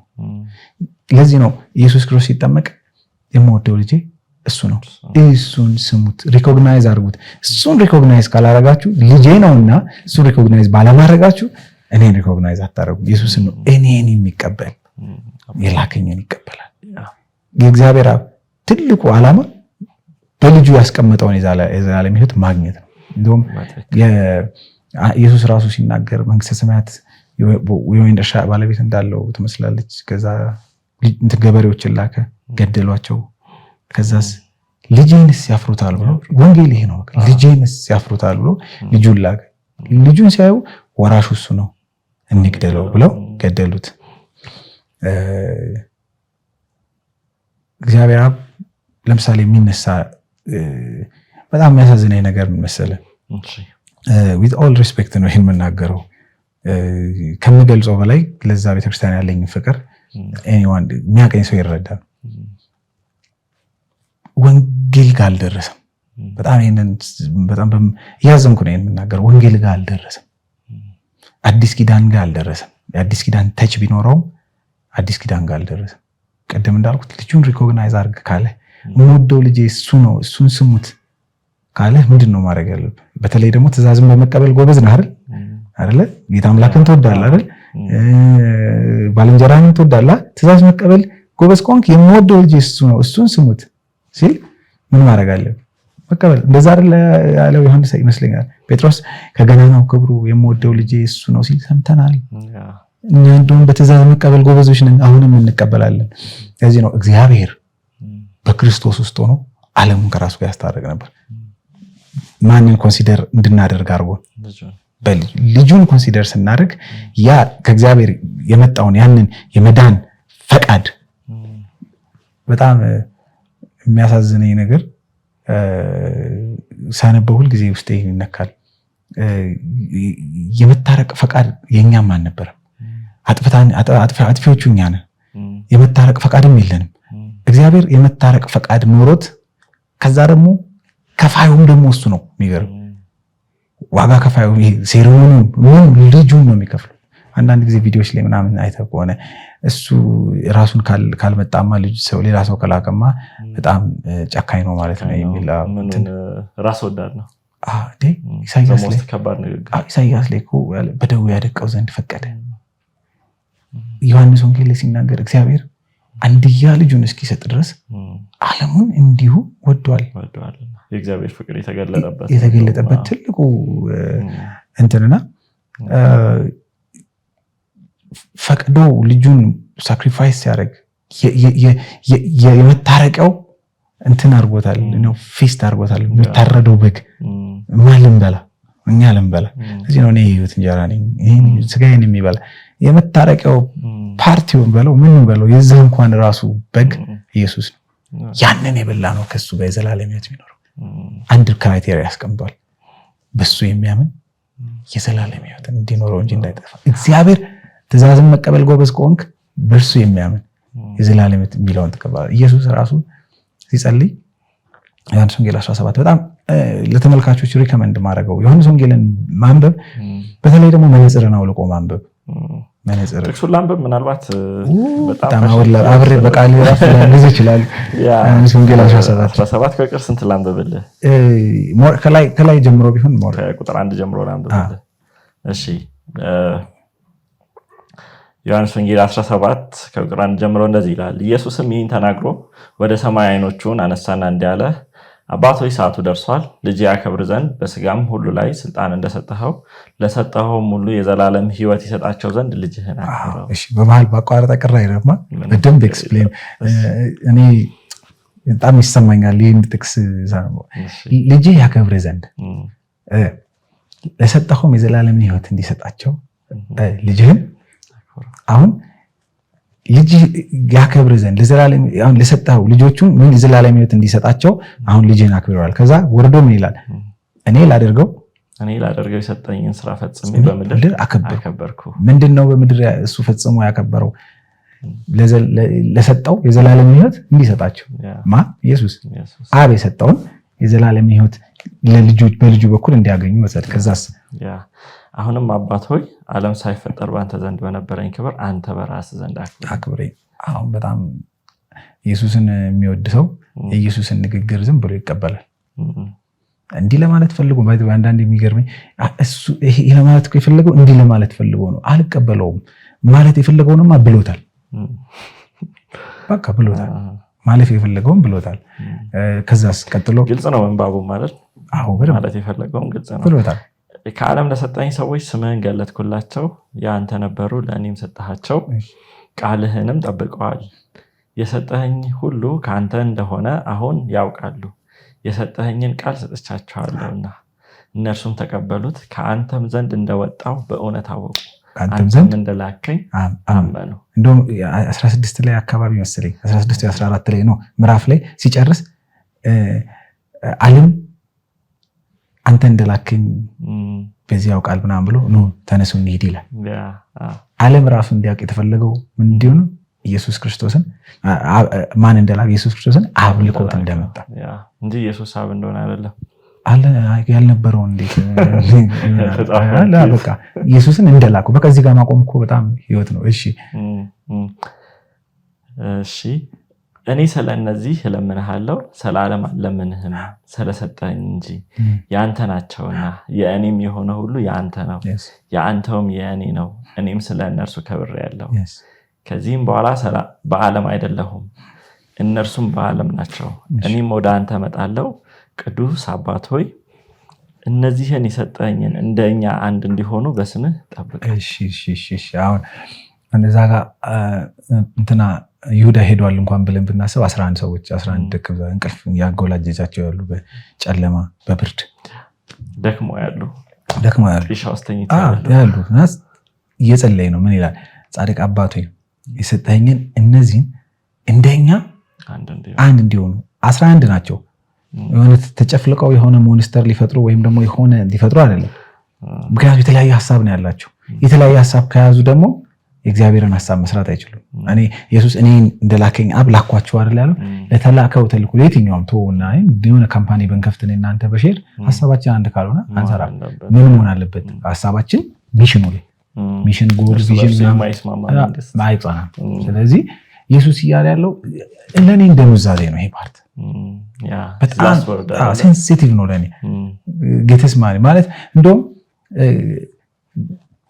ለዚህ ነው ኢየሱስ ክርስቶስ ሲጠመቅ የምወደው ልጄ እሱ ነው እሱን ስሙት ሪኮግናይዝ አድርጉት እሱን ሪኮግናይዝ ካላረጋችሁ ልጄ ነውና እሱን ሪኮግናይዝ ባለማድረጋችሁ እኔን ሪኮግናይዝ አታረጉ ኢየሱስን ነው እኔን የሚቀበል የላከኝን ይቀበላል የእግዚአብሔር አብ ትልቁ ዓላማ በልጁ ያስቀመጠውን የዘላለም ሕይወት ማግኘት ነው እንደውም ኢየሱስ ራሱ ሲናገር መንግስተ ሰማያት የወይን እርሻ ባለቤት እንዳለው ትመስላለች ከዛ ገበሬዎችን ላከ ገደሏቸው ከዛስ ልጄንስ ያፍሩታል ብሎ ወንጌል ይሄ ነው ልጄንስ ያፍሩታል ብሎ ልጁን ላከ ልጁን ሲያዩ ወራሹ እሱ ነው እንግደለው ብለው ገደሉት እግዚአብሔር አብ ለምሳሌ የሚነሳ በጣም የሚያሳዝነኝ ነገር ምን መሰለህ with all respect ነው ይሄን መናገረው ከምገልጸው በላይ ለዛ ቤተክርስቲያን ያለኝ ፍቅር anyone የሚያቀኝ ሰው ይረዳል ወንጌል ጋር አልደረሰም በጣም ይሄንን በጣም ያዘንኩ ነው የምናገር ወንጌል ጋር አልደረሰም አዲስ ኪዳን ጋር አልደረሰም የአዲስ ኪዳን ተች ቢኖረው አዲስ ኪዳን ጋር አልደረሰም ቀደም እንዳልኩት ልጁን ሪኮግናይዝ አድርግ ካለ ወንዶ ልጅ እሱ ነው እሱን ስሙት ካለ ምንድነው ማድረግ ያለብህ? በተለይ ደግሞ ትእዛዝን በመቀበል ጎበዝ ነህ አይደል? ጌታ አምላክን ትወዳለህ አይደል? ባልንጀራህን ትወዳለህ። ትእዛዝ መቀበል ጎበዝ ከሆንክ የምወደው ልጅ እሱ ነው እሱን ስሙት ሲል ምን ማድረግ አለብህ? መቀበል። እንደዛ አይደል ያለው ዮሐንስ ይመስለኛል። ጴጥሮስ ከገናናው ክብሩ የምወደው ልጅ እሱ ነው ሲል ሰምተናል። እኛ እንደውም በትእዛዝ መቀበል ጎበዞች ነን፣ አሁንም እንቀበላለን። ስለዚህ ነው እግዚአብሔር በክርስቶስ ውስጥ ሆኖ ዓለሙን ከራሱ ጋር ያስታረቅ ነበር። ማንን ኮንሲደር እንድናደርግ አድርጎ ልጁን ኮንሲደር ስናደርግ ያ ከእግዚአብሔር የመጣውን ያንን የመዳን ፈቃድ በጣም የሚያሳዝነኝ ነገር ሳነበው ሁል ጊዜ ውስጤ ይነካል። የመታረቅ ፈቃድ የኛም አልነበረም። አጥፊዎቹ እኛ ነን። የመታረቅ ፈቃድም የለንም። እግዚአብሔር የመታረቅ ፈቃድ ኖሮት ከዛ ደግሞ ከፋዩም ደግሞ እሱ ነው። የሚገርም ዋጋ ከፋዩ ሴሬሞኒውን ልጁን ነው የሚከፍለው። አንዳንድ ጊዜ ቪዲዮዎች ላይ ምናምን አይተህ ከሆነ እሱ ራሱን ካልመጣማ ልጅ ሰው ሌላ ሰው ከላከማ በጣም ጨካኝ ነው ማለት ነው የሚል ራስ ወዳድ ነው። ኢሳያስ ላይ በደዌ ያደቀው ዘንድ ፈቀደ። ዮሐንስ ወንጌል ላይ ሲናገር እግዚአብሔር አንድያ ልጁን እስኪሰጥ ድረስ ዓለሙን እንዲሁ ወዷል። የእግዚአብሔር ፍቅር የተገለጠበት ትልቁ እንትንና ፈቅዶ ልጁን ሳክሪፋይስ ሲያደርግ የመታረቂያው እንትን አድርጎታል ነው፣ ፌስት አድርጎታል። የሚታረደው በግ ማን ልንበላ? እኛ ልንበላ። ስለዚህ ነው እኔ የህይወት እንጀራ ነኝ ይሄን ስጋዬን የሚበላ የመታረቂያው ፓርቲውን በለው ምን በለው የዛ እንኳን ራሱ በግ ኢየሱስ ነው። ያንን የበላ ነው ከሱ ጋር የዘላለም ሕይወት የሚኖረው። አንድ ክራይቴሪያ ያስቀምጧል። በሱ የሚያምን የዘላለም ሕይወት እንዲኖረው እንጂ እንዳይጠፋ። እግዚአብሔር ትእዛዝን መቀበል ጎበዝ ከሆንክ በሱ የሚያምን የዘላለም ሕይወት የሚለውን ተቀበል። ኢየሱስ ራሱ ሲጸልይ ዮሐንስ ወንጌል 17 በጣም ለተመልካቾች ሪከመንድ ማድረገው ዮሐንስ ወንጌልን ማንበብ፣ በተለይ ደግሞ መነጽርን አውልቆ ማንበብ። ጥቅሱን ላንብብ ምናልባት በጣም አብሬ በቃል ራሱ ላንብብ ይችላል። ዮሐንስ ወንጌል 17 ከቁጥር ስንት ላንብብልህ? ከላይ ጀምሮ ቢሆን ከቁጥር 1 ጀምሮ ላንብብልህ። እሺ ዮሐንስ ወንጌል 17 ከቁጥር 1 ጀምሮ እንደዚህ ይላል። ኢየሱስም ይህን ተናግሮ ወደ ሰማይ ዓይኖቹን አነሳና እንዲህ አለ፣ አባት ሆይ ሰዓቱ ደርሷል። ልጅ ያከብር ዘንድ በስጋም ሁሉ ላይ ስልጣን እንደሰጠኸው ለሰጠኸውም ሁሉ የዘላለም ሕይወት ይሰጣቸው ዘንድ ልጅህን አክብረው። እሺ በመሃል ባቋረጠ ቅር አይደማ በደንብ ኤክስፕሌን እኔ በጣም ይሰማኛል። ይህን ጥቅስ ልጅ ያከብር ዘንድ ለሰጠኸውም የዘላለም ሕይወት እንዲሰጣቸው ልጅህን አሁን ልጅ ያከብር ዘንድ ለዘላለም አሁን ለሰጠው ልጆቹን ምን የዘላለም ሕይወት እንዲሰጣቸው አሁን ልጅህን አክብረዋል። ከዛ ወርዶ ምን ይላል? እኔ ላደርገው የሰጠኝን ስራ ፈጽሜ በምድር አከበርኩ። ምንድነው በምድር እሱ ፈጽሞ ያከበረው? ለሰጠው የዘላለም ሕይወት እንዲሰጣቸው ኢየሱስ አብ የሰጠውን የዘላለም ሕይወት በልጁ በኩል እንዲያገኙ ወሰድ። ከዛስ አሁንም አባት ሆይ ዓለም ሳይፈጠር በአንተ ዘንድ በነበረኝ ክብር አንተ በራስህ ዘንድ አክብረኝ። አሁን በጣም ኢየሱስን የሚወድ ሰው የኢየሱስን ንግግር ዝም ብሎ ይቀበላል። እንዲህ ለማለት ፈልጎ አንዳንድ የሚገርመኝ ይሄ ለማለት የፈለገው እንዲህ ለማለት ፈልጎ ነው። አልቀበለውም ማለት የፈለገውንማ ብሎታል። በቃ ብሎታል። ማለት የፈለገውን ብሎታል። ከዛስ ቀጥሎ ግልጽ ነው መንባቡ ማለት ማለት የፈለገውን ግልጽ ነው ብሎታል። ከዓለም ለሰጠኝ ሰዎች ስምህን ገለጥኩላቸው፣ ያንተ ነበሩ፣ ለእኔም ሰጠሃቸው፣ ቃልህንም ጠብቀዋል። የሰጠኸኝ ሁሉ ከአንተ እንደሆነ አሁን ያውቃሉ። የሰጠኸኝን ቃል ሰጥቻቸዋለሁና እነርሱም ተቀበሉት። ከአንተም ዘንድ እንደወጣው በእውነት አወቁ፣ አንተም ዘንድ እንደላከኝ አመኑ። እንደውም 16 ላይ አካባቢ መሰለኝ 16 14 ላይ ነው ምዕራፍ ላይ ሲጨርስ ዓለም አንተ እንደላከኝ በዚህ ያውቃል ምናምን ብሎ ኑ ተነሱ እንሂድ ይላል። ዓለም ራሱ እንዲያውቅ የተፈለገው ምን እንዲሆኑ ኢየሱስ ክርስቶስን ማን እንደላከ ኢየሱስ ክርስቶስን አብ ልኮት እንደመጣ እንጂ ኢየሱስ አብ እንደሆነ አይደለም። ያልነበረው እንዴት በቃ ኢየሱስን እንደላከው በቃ እዚህ ጋር ማቆም እኮ በጣም ህይወት ነው። እሺ እኔ ስለነዚህ እለምንሃለሁ ሰላለም አለምንህም ስለሰጠኝ እንጂ ያንተ ናቸውና የእኔም የሆነ ሁሉ ያንተ ነው ያንተውም የእኔ ነው እኔም ስለነርሱ ከብሬያለሁ ከዚህም በኋላ በዓለም አይደለሁም እነርሱም በዓለም ናቸው እኔም ወደ አንተ እመጣለሁ ቅዱስ አባት ሆይ እነዚህን የሰጠኝን እንደኛ አንድ እንዲሆኑ በስምህ ጠብቅ። እሺ አሁን እንደዛ ጋር እንትና ይሁዳ ሄዷል እንኳን ብለን ብናስብ 11 ሰዎች 11 ደክም እንቅልፍ ያጎላጀጃቸው ያሉ በጨለማ በብርድ ደክሞ ያሉ ያሉ ናስ እየጸለየ ነው። ምን ይላል? ጻድቅ አባት ሆይ የሰጠኝን እነዚህን እንደኛ አንድ እንዲሆኑ 11 ናቸው። የሆነ ተጨፍልቀው የሆነ ሞንስተር ሊፈጥሩ ወይም ደግሞ የሆነ ሊፈጥሩ አይደለም። ምክንያቱም የተለያየ ሀሳብ ነው ያላቸው። የተለያየ ሀሳብ ከያዙ ደግሞ የእግዚአብሔርን ሀሳብ መስራት አይችሉም። እኔ ኢየሱስ እኔ እንደላከኝ አብ ላኳቸው አይደል ያለው። ለተላከው ተልኮ ለየትኛውም ተወውና የሆነ ካምፓኒ ብንከፍት እናንተ በሼር ሀሳባችን አንድ ካልሆነ አንሰራም። ምን መሆን አለበት? ሀሳባችን ሚሽኑ ላይ ሚሽን ጎል ቪዥን ማይጻናም። ስለዚህ ኢየሱስ እያለ ያለው ለኔ እንደምዛሌ ነው። ይሄ ፓርት በጣም ሴንሲቲቭ ነው ለኔ። ጌተስማኒ ማለት እንደውም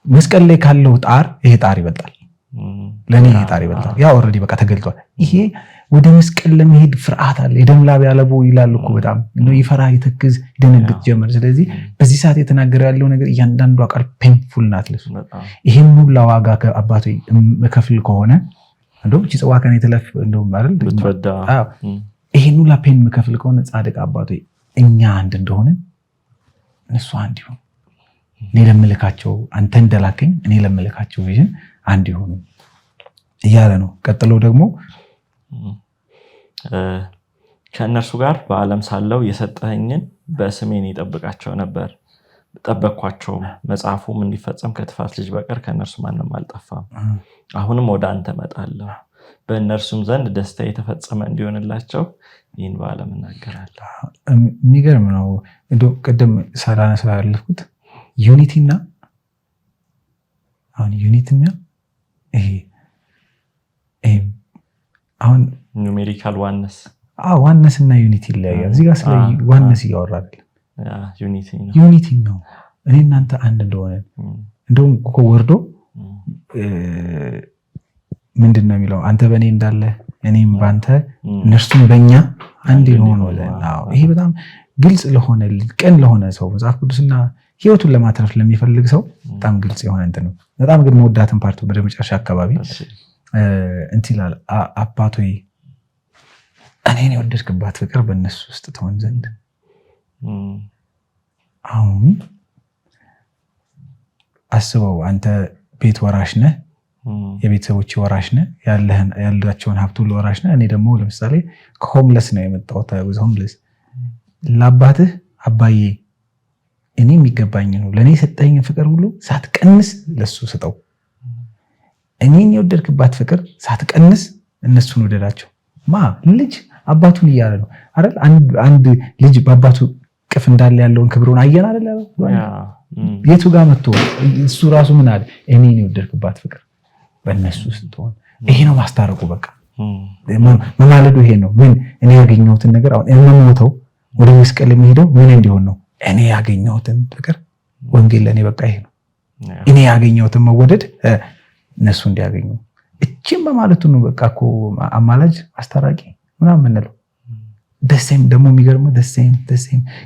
መስቀል ላይ ካለው ጣር ይሄ ጣር ይበልጣል። ለኔ ይሄ ጣር ይበልጣል። ያ ኦሬዲ በቃ ተገልጧል። ይሄ ወደ መስቀል ለመሄድ ፍርሃት አለ። የደም ላብ ያለበው ይላል እኮ በጣም ይፈራ፣ ይተክዝ፣ ይደነግጥ ጀመር። ስለዚህ በዚህ ሰዓት የተናገረው ያለው ነገር እያንዳንዱ ቃል ፔንፉል ናት ለሱ። ይሄን ሁሉ ዋጋ ከአባቱ መከፍል ከሆነ እንደውም እቺ ጽዋ ከኔ ተለፍ እንደውም አይደል ብትወዳ ይሄን ሁሉ ፔን መከፍል ከሆነ ጻድቅ አባቱ እኛ አንድ እንደሆነ እሱ አንድ ይሁን፣ እኔ ለምልካቸው አንተ እንደላከኝ እኔ ለምልካቸው ቪዥን አንድ ይሁን እያለ ነው። ቀጥሎ ደግሞ ከእነርሱ ጋር በዓለም ሳለው የሰጠኸኝን በስሜን ይጠብቃቸው ነበር፣ ጠበቅኳቸውም፣ መጽሐፉም እንዲፈጸም ከጥፋት ልጅ በቀር ከእነርሱ ማንም አልጠፋም። አሁንም ወደ አንተ እመጣለሁ፣ በእነርሱም ዘንድ ደስታ የተፈጸመ እንዲሆንላቸው ይህን በዓለም እናገራለሁ። የሚገርም ነው። እንደው ቅድም ሳላነሳ ያለፍኩት ዩኒቲና ይሄ አሁን ኑሜሪካል ዋነስ ዋነስ እና ዩኒቲ ይለያያል። እዚህ ጋር ስለ ዋነስ እያወራ አይደለም፣ ዩኒቲ ነው። እኔ እናንተ አንድ እንደሆነ እንደውም እኮ ወርዶ ምንድን ነው የሚለው? አንተ በእኔ እንዳለ እኔም በአንተ እነርሱም በእኛ አንድ የሆኑ። ይሄ በጣም ግልጽ ለሆነ ቀን ለሆነ ሰው መጽሐፍ ቅዱስና ህይወቱን ለማትረፍ ለሚፈልግ ሰው በጣም ግልጽ የሆነ እንትን ነው። በጣም ግን መወዳትን ፓርቱ ወደ መጨረሻ አካባቢ እንትን ይላል። አባቶ እኔን የወደድክባት ፍቅር በእነሱ ውስጥ ትሆን ዘንድ። አሁን አስበው፣ አንተ ቤት ወራሽ ነህ፣ የቤተሰቦች ወራሽ ነህ፣ ያላቸውን ሀብት ሁሉ ወራሽ ነህ። እኔ ደግሞ ለምሳሌ ከሆምለስ ነው የመጣሁት። ሆምለስ ለአባትህ አባዬ እኔ የሚገባኝ ነው፣ ለእኔ የሰጠኝ ፍቅር ሁሉ ሳትቀንስ ለሱ ስጠው። እኔን የወደድክባት ፍቅር ሳትቀንስ እነሱን ወደዳቸው። ልጅ አባቱን እያለ ነው አይደል? አንድ ልጅ በአባቱ ቅፍ እንዳለ ያለውን ክብሩን አየን አይደል? የቱ ጋር መጥቶ እሱ ራሱ ምን አለ? እኔን የወደድክባት ፍቅር በእነሱ ስትሆን። ይሄ ነው ማስታረቁ። በቃ መማለዱ ይሄ ነው። ምን እኔ ያገኘሁትን ነገር አሁን የምሞተው ወደ መስቀል የሚሄደው ምን እንዲሆን ነው? እኔ ያገኘሁትን ፍቅር ወንጌል ለእኔ በቃ ይሄ ነው። እኔ ያገኘሁትን መወደድ እነሱ እንዲያገኙ እቺም በማለቱ ነው። በቃ እኮ አማላጅ አስታራቂ ምናምን የምንለው ደሴም ደግሞ የሚገርመው ደሴም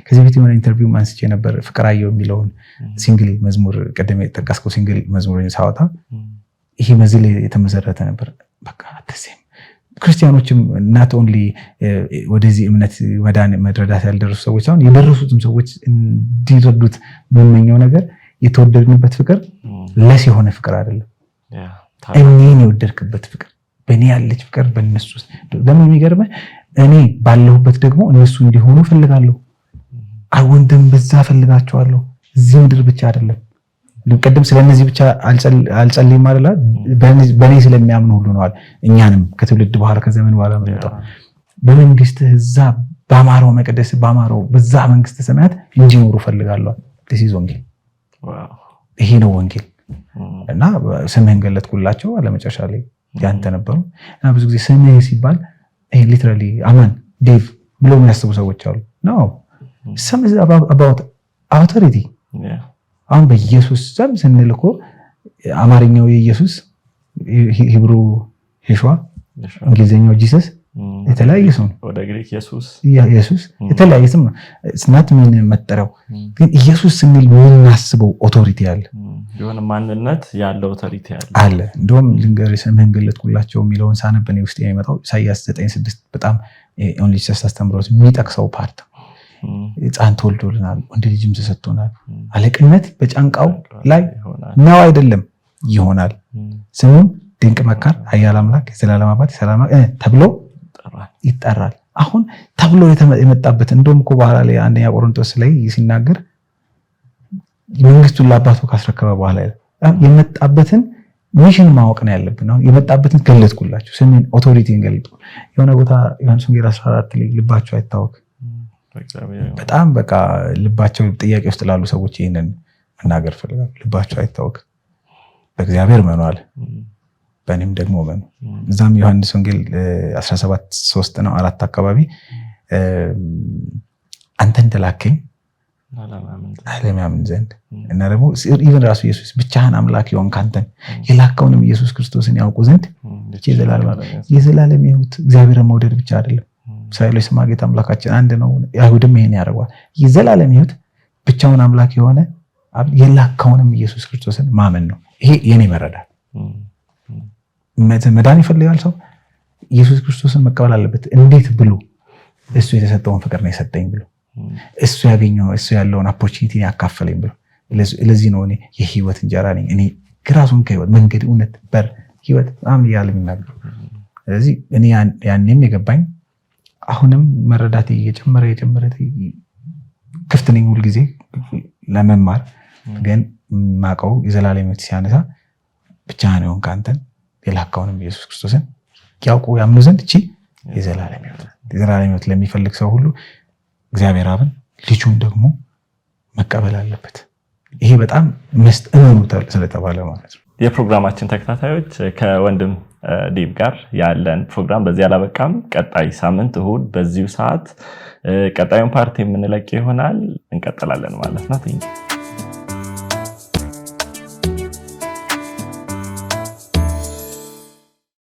ከዚህ በፊት የሆነ ኢንተርቪው አንስቼ ነበር። ፍቅር አየሁ የሚለውን ሲንግል መዝሙር ቀደም የጠቀስከው ሲንግል መዝሙር ሳወጣ ይሄ በዚህ ላይ የተመሰረተ ነበር። በቃ ደሴም ክርስቲያኖችም ናት ኦንሊ ወደዚህ እምነት መረዳት ያልደረሱ ሰዎች አሁን የደረሱትም ሰዎች እንዲረዱት በመኘው ነገር የተወደድንበት ፍቅር ለስ የሆነ ፍቅር አይደለም። እኔን የወደድክበት ፍቅር በእኔ ያለች ፍቅር በእነሱ ውስጥ ደግሞ የሚገርመህ እኔ ባለሁበት ደግሞ እነሱ እንዲሆኑ ፈልጋለሁ። አይወንድም በዛ ፈልጋቸዋለሁ። እዚህ ምድር ብቻ አይደለም። ቅድም ስለነዚህ ብቻ አልጸልይም አይደል? በእኔ ስለሚያምኑ ሁሉ ነዋል። እኛንም ከትውልድ በኋላ ከዘመን በኋላ መጣው በመንግስትህ እዛ በአማራው መቅደስ በአማራው በዛ መንግስት ሰማያት እንዲኖሩ ፈልጋለሁ። this ወንጌል ይሄ ነው ወንጌል። እና ስምህን ገለጥኩላቸው አለመጨረሻ ላይ ያንተ ነበሩ። እና ብዙ ጊዜ ስምህ ሲባል ሊትራሊ አማን ዴቭ ብሎ የሚያስቡ ሰዎች አሉ። ኖ some is about authority። አሁን በኢየሱስ ስም ስንል እኮ አማርኛው የኢየሱስ ሂብሩ ሄሽዋ እንግሊዘኛው ጂሰስ የተለያየ ስም ነው። ወደ ግሪክ ኢየሱስ የተለያየ ስም ነው። ስናት ምን መጠሪያው ግን ኢየሱስ ስንል የምናስበው ኦቶሪቲ አለ፣ የሆነ ማንነት ያለው ኦቶሪቲ አለ። እንደውም ልንገር ስምህን ገለጥኩላቸው የሚለውን ሳነብ እኔ ውስጥ የሚመጣው ኢሳይያስ 9:6 በጣም ኦንሊ ጀስት አስተምሮት የሚጠቅሰው ፓርት ሕፃን ተወልዶልናል፣ ወንድ ልጅም ተሰጥቶናል፣ አለቅነት በጫንቃው ላይ ነው አይደለም ይሆናል፣ ስሙም ድንቅ መካር፣ ኃያል አምላክ፣ የዘላለም አባት፣ የሰላም ተብሎ ይጠራል። አሁን ተብሎ የመጣበት እንደውም እኮ በኋላ ላይ አንደኛ ቆሮንቶስ ላይ ሲናገር መንግስቱን ለአባቱ ካስረከበ በኋላ የመጣበትን ሚሽን ማወቅ ነው ያለብን። አሁን የመጣበትን ገለጥኩላችሁ፣ ስሜን ኦቶሪቲን ገለጥኩ። የሆነ ቦታ ዮሐንስ ወንጌል 14 ላይ ልባቸው አይታወክ በጣም በቃ ልባቸው ጥያቄ ውስጥ ላሉ ሰዎች ይሄንን መናገር ፈልጋለሁ። ልባቸው አይታወክ በእግዚአብሔር መኗል በእኔም ደግሞ መኑ። እዛም ዮሐንስ ወንጌል 17:3 ነው 4 አካባቢ አንተ እንደላከኝ ዓለም ያምን ዘንድ እና ደግሞ ኢቭን ራሱ ኢየሱስ ብቻህን አምላክ የሆንክ አንተን የላከውንም ኢየሱስ ክርስቶስን ያውቁ ዘንድ የዘላለም ሕይወት እግዚአብሔርን መውደድ ብቻ አይደለም። እስራኤሎች ስማ ጌታ አምላካችን አንድ ነው። አይሁድም ይሄን ያደርጓል። የዘላለም ሕይወት ብቻውን አምላክ የሆነ የላከውንም ኢየሱስ ክርስቶስን ማመን ነው። ይሄ የኔ መረዳት። መዳን ይፈልጋል ሰው ኢየሱስ ክርስቶስን መቀበል አለበት። እንዴት ብሎ እሱ የተሰጠውን ፍቅር ነው የሰጠኝ ብሎ እሱ ያገኘው እሱ ያለውን ኦፖርቹኒቲ ያካፈለኝ ብሎ ለዚህ ነው እኔ የህይወት እንጀራ ነኝ፣ እኔ ግራሱን ከህይወት መንገድ፣ እውነት፣ በር፣ ህይወት አሁን ያለ የሚናገር። ስለዚህ እኔ ያኔም የገባኝ አሁንም መረዳት እየጨመረ ክፍት ነኝ ሁል ጊዜ ለመማር። ግን ማቀው የዘላለም ሕይወት ሲያነሳ ብቻህን የሆንክ አንተን የላከውንም ኢየሱስ ክርስቶስን ያውቁ ያምኑ ዘንድ እቺ የዘላለም ሕይወት ለሚፈልግ ሰው ሁሉ እግዚአብሔር አብን ልጁን ደግሞ መቀበል አለበት። ይሄ በጣም መስጠኑ ስለተባለ ማለት ነው። የፕሮግራማችን ተከታታዮች ከወንድም ዴቭ ጋር ያለን ፕሮግራም በዚህ አላበቃም። ቀጣይ ሳምንት እሁድ በዚሁ ሰዓት ቀጣዩን ፓርት የምንለቅ ይሆናል። እንቀጥላለን ማለት ነው።